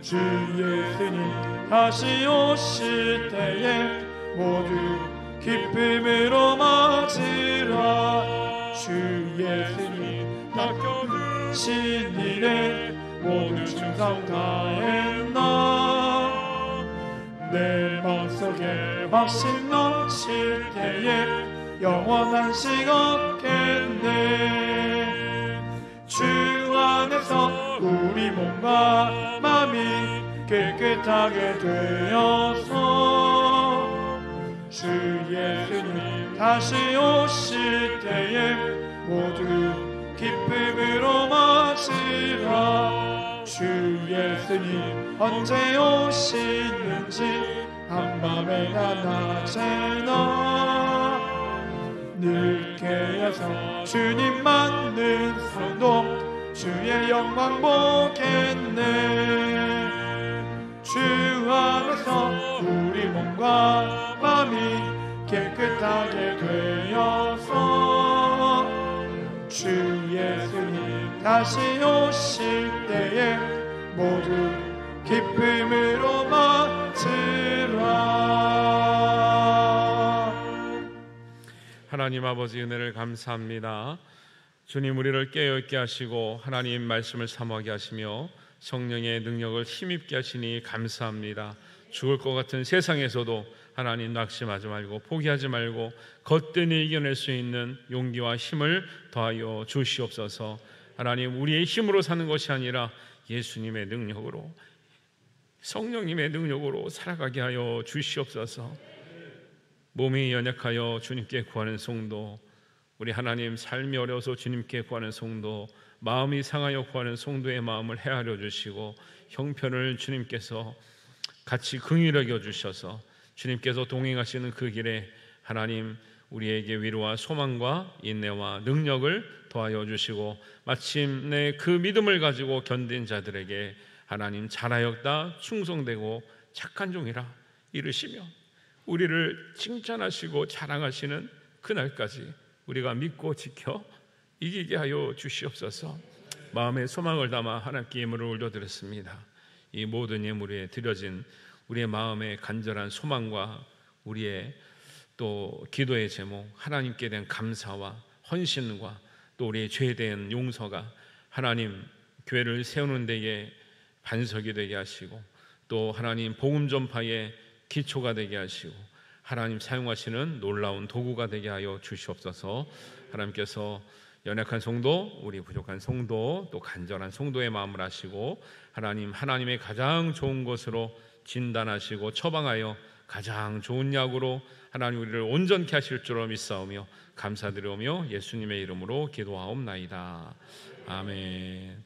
[SPEAKER 3] 주 예수님 다시 오실 때에 모두 기쁨으로 맞으라. 주 예수님 맡겨주신 일에 모두 충성 다했나. 내 마음속에 확신 넘칠 때에 영원한 식 없겠네. 주 안에서 우리 몸과 마음이 깨끗하게 되어서 주 예수님 다시 오실 때에 모두 기쁨으로 맞으라. 주 예수님 언제 오시는지 한밤에나 낮에나 늦게여서 주님 맞는 성도 주의 영광 보겠네. 주 안에서 우리 몸과 마음이 깨끗하게 되어서 주 예수님 다시 오실 때에 모두 기쁨으로 맞으라.
[SPEAKER 1] 하나님 아버지 은혜를 감사합니다. 주님 우리를 깨어있게 하시고 하나님 말씀을 사모하게 하시며 성령의 능력을 힘입게 하시니 감사합니다. 죽을 것 같은 세상에서도 하나님 낙심하지 말고 포기하지 말고 거뜬히 이겨낼 수 있는 용기와 힘을 더하여 주시옵소서. 하나님 우리의 힘으로 사는 것이 아니라 예수님의 능력으로 성령님의 능력으로 살아가게 하여 주시옵소서. 몸이 연약하여 주님께 구하는 성도, 우리 하나님 삶이 어려워서 주님께 구하는 성도, 마음이 상하여 구하는 성도의 마음을 헤아려 주시고 형편을 주님께서 같이 긍휼히 여겨 주셔서 주님께서 동행하시는 그 길에 하나님 우리에게 위로와 소망과 인내와 능력을 더하여 주시고 마침내 그 믿음을 가지고 견딘 자들에게 하나님 잘하였다 충성되고 착한 종이라 이르시며 우리를 칭찬하시고 자랑하시는 그날까지 우리가 믿고 지켜 이기게 하여 주시옵소서. 마음의 소망을 담아 하나님께 예물을 올려드렸습니다. 이 모든 예물에 드려진 우리의 마음의 간절한 소망과 우리의 또 기도의 제목, 하나님께 대한 감사와 헌신과 또 우리의 죄에 대한 용서가 하나님 교회를 세우는 데에 반석이 되게 하시고 또 하나님 복음 전파의 기초가 되게 하시고 하나님 사용하시는 놀라운 도구가 되게 하여 주시옵소서. 하나님께서 연약한 성도, 우리 부족한 성도, 또 간절한 성도의 마음을 아시고 하나님 하나님의 가장 좋은 것으로 진단하시고 처방하여 가장 좋은 약으로 하나님 우리를 온전케 하실 줄로 믿사오며 감사드리오며 예수님의 이름으로 기도하옵나이다. 아멘.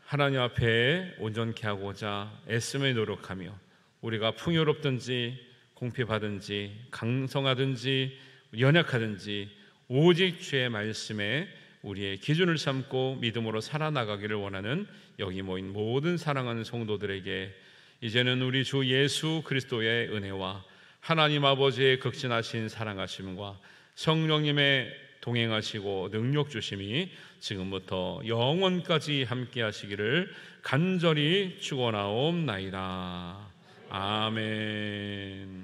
[SPEAKER 1] 하나님 앞에 온전케 하고자 애쓰며 노력하며 우리가 풍요롭든지 공핍하든지 강성하든지 연약하든지 오직 주의 말씀에 우리의 기준을 삼고 믿음으로 살아나가기를 원하는 여기 모인 모든 사랑하는 성도들에게 이제는 우리 주 예수 그리스도의 은혜와 하나님 아버지의 극진하신 사랑하심과 성령님의 동행하시고 능력 주심이 지금부터 영원까지 함께 하시기를 간절히 축원하옵나이다. 아멘.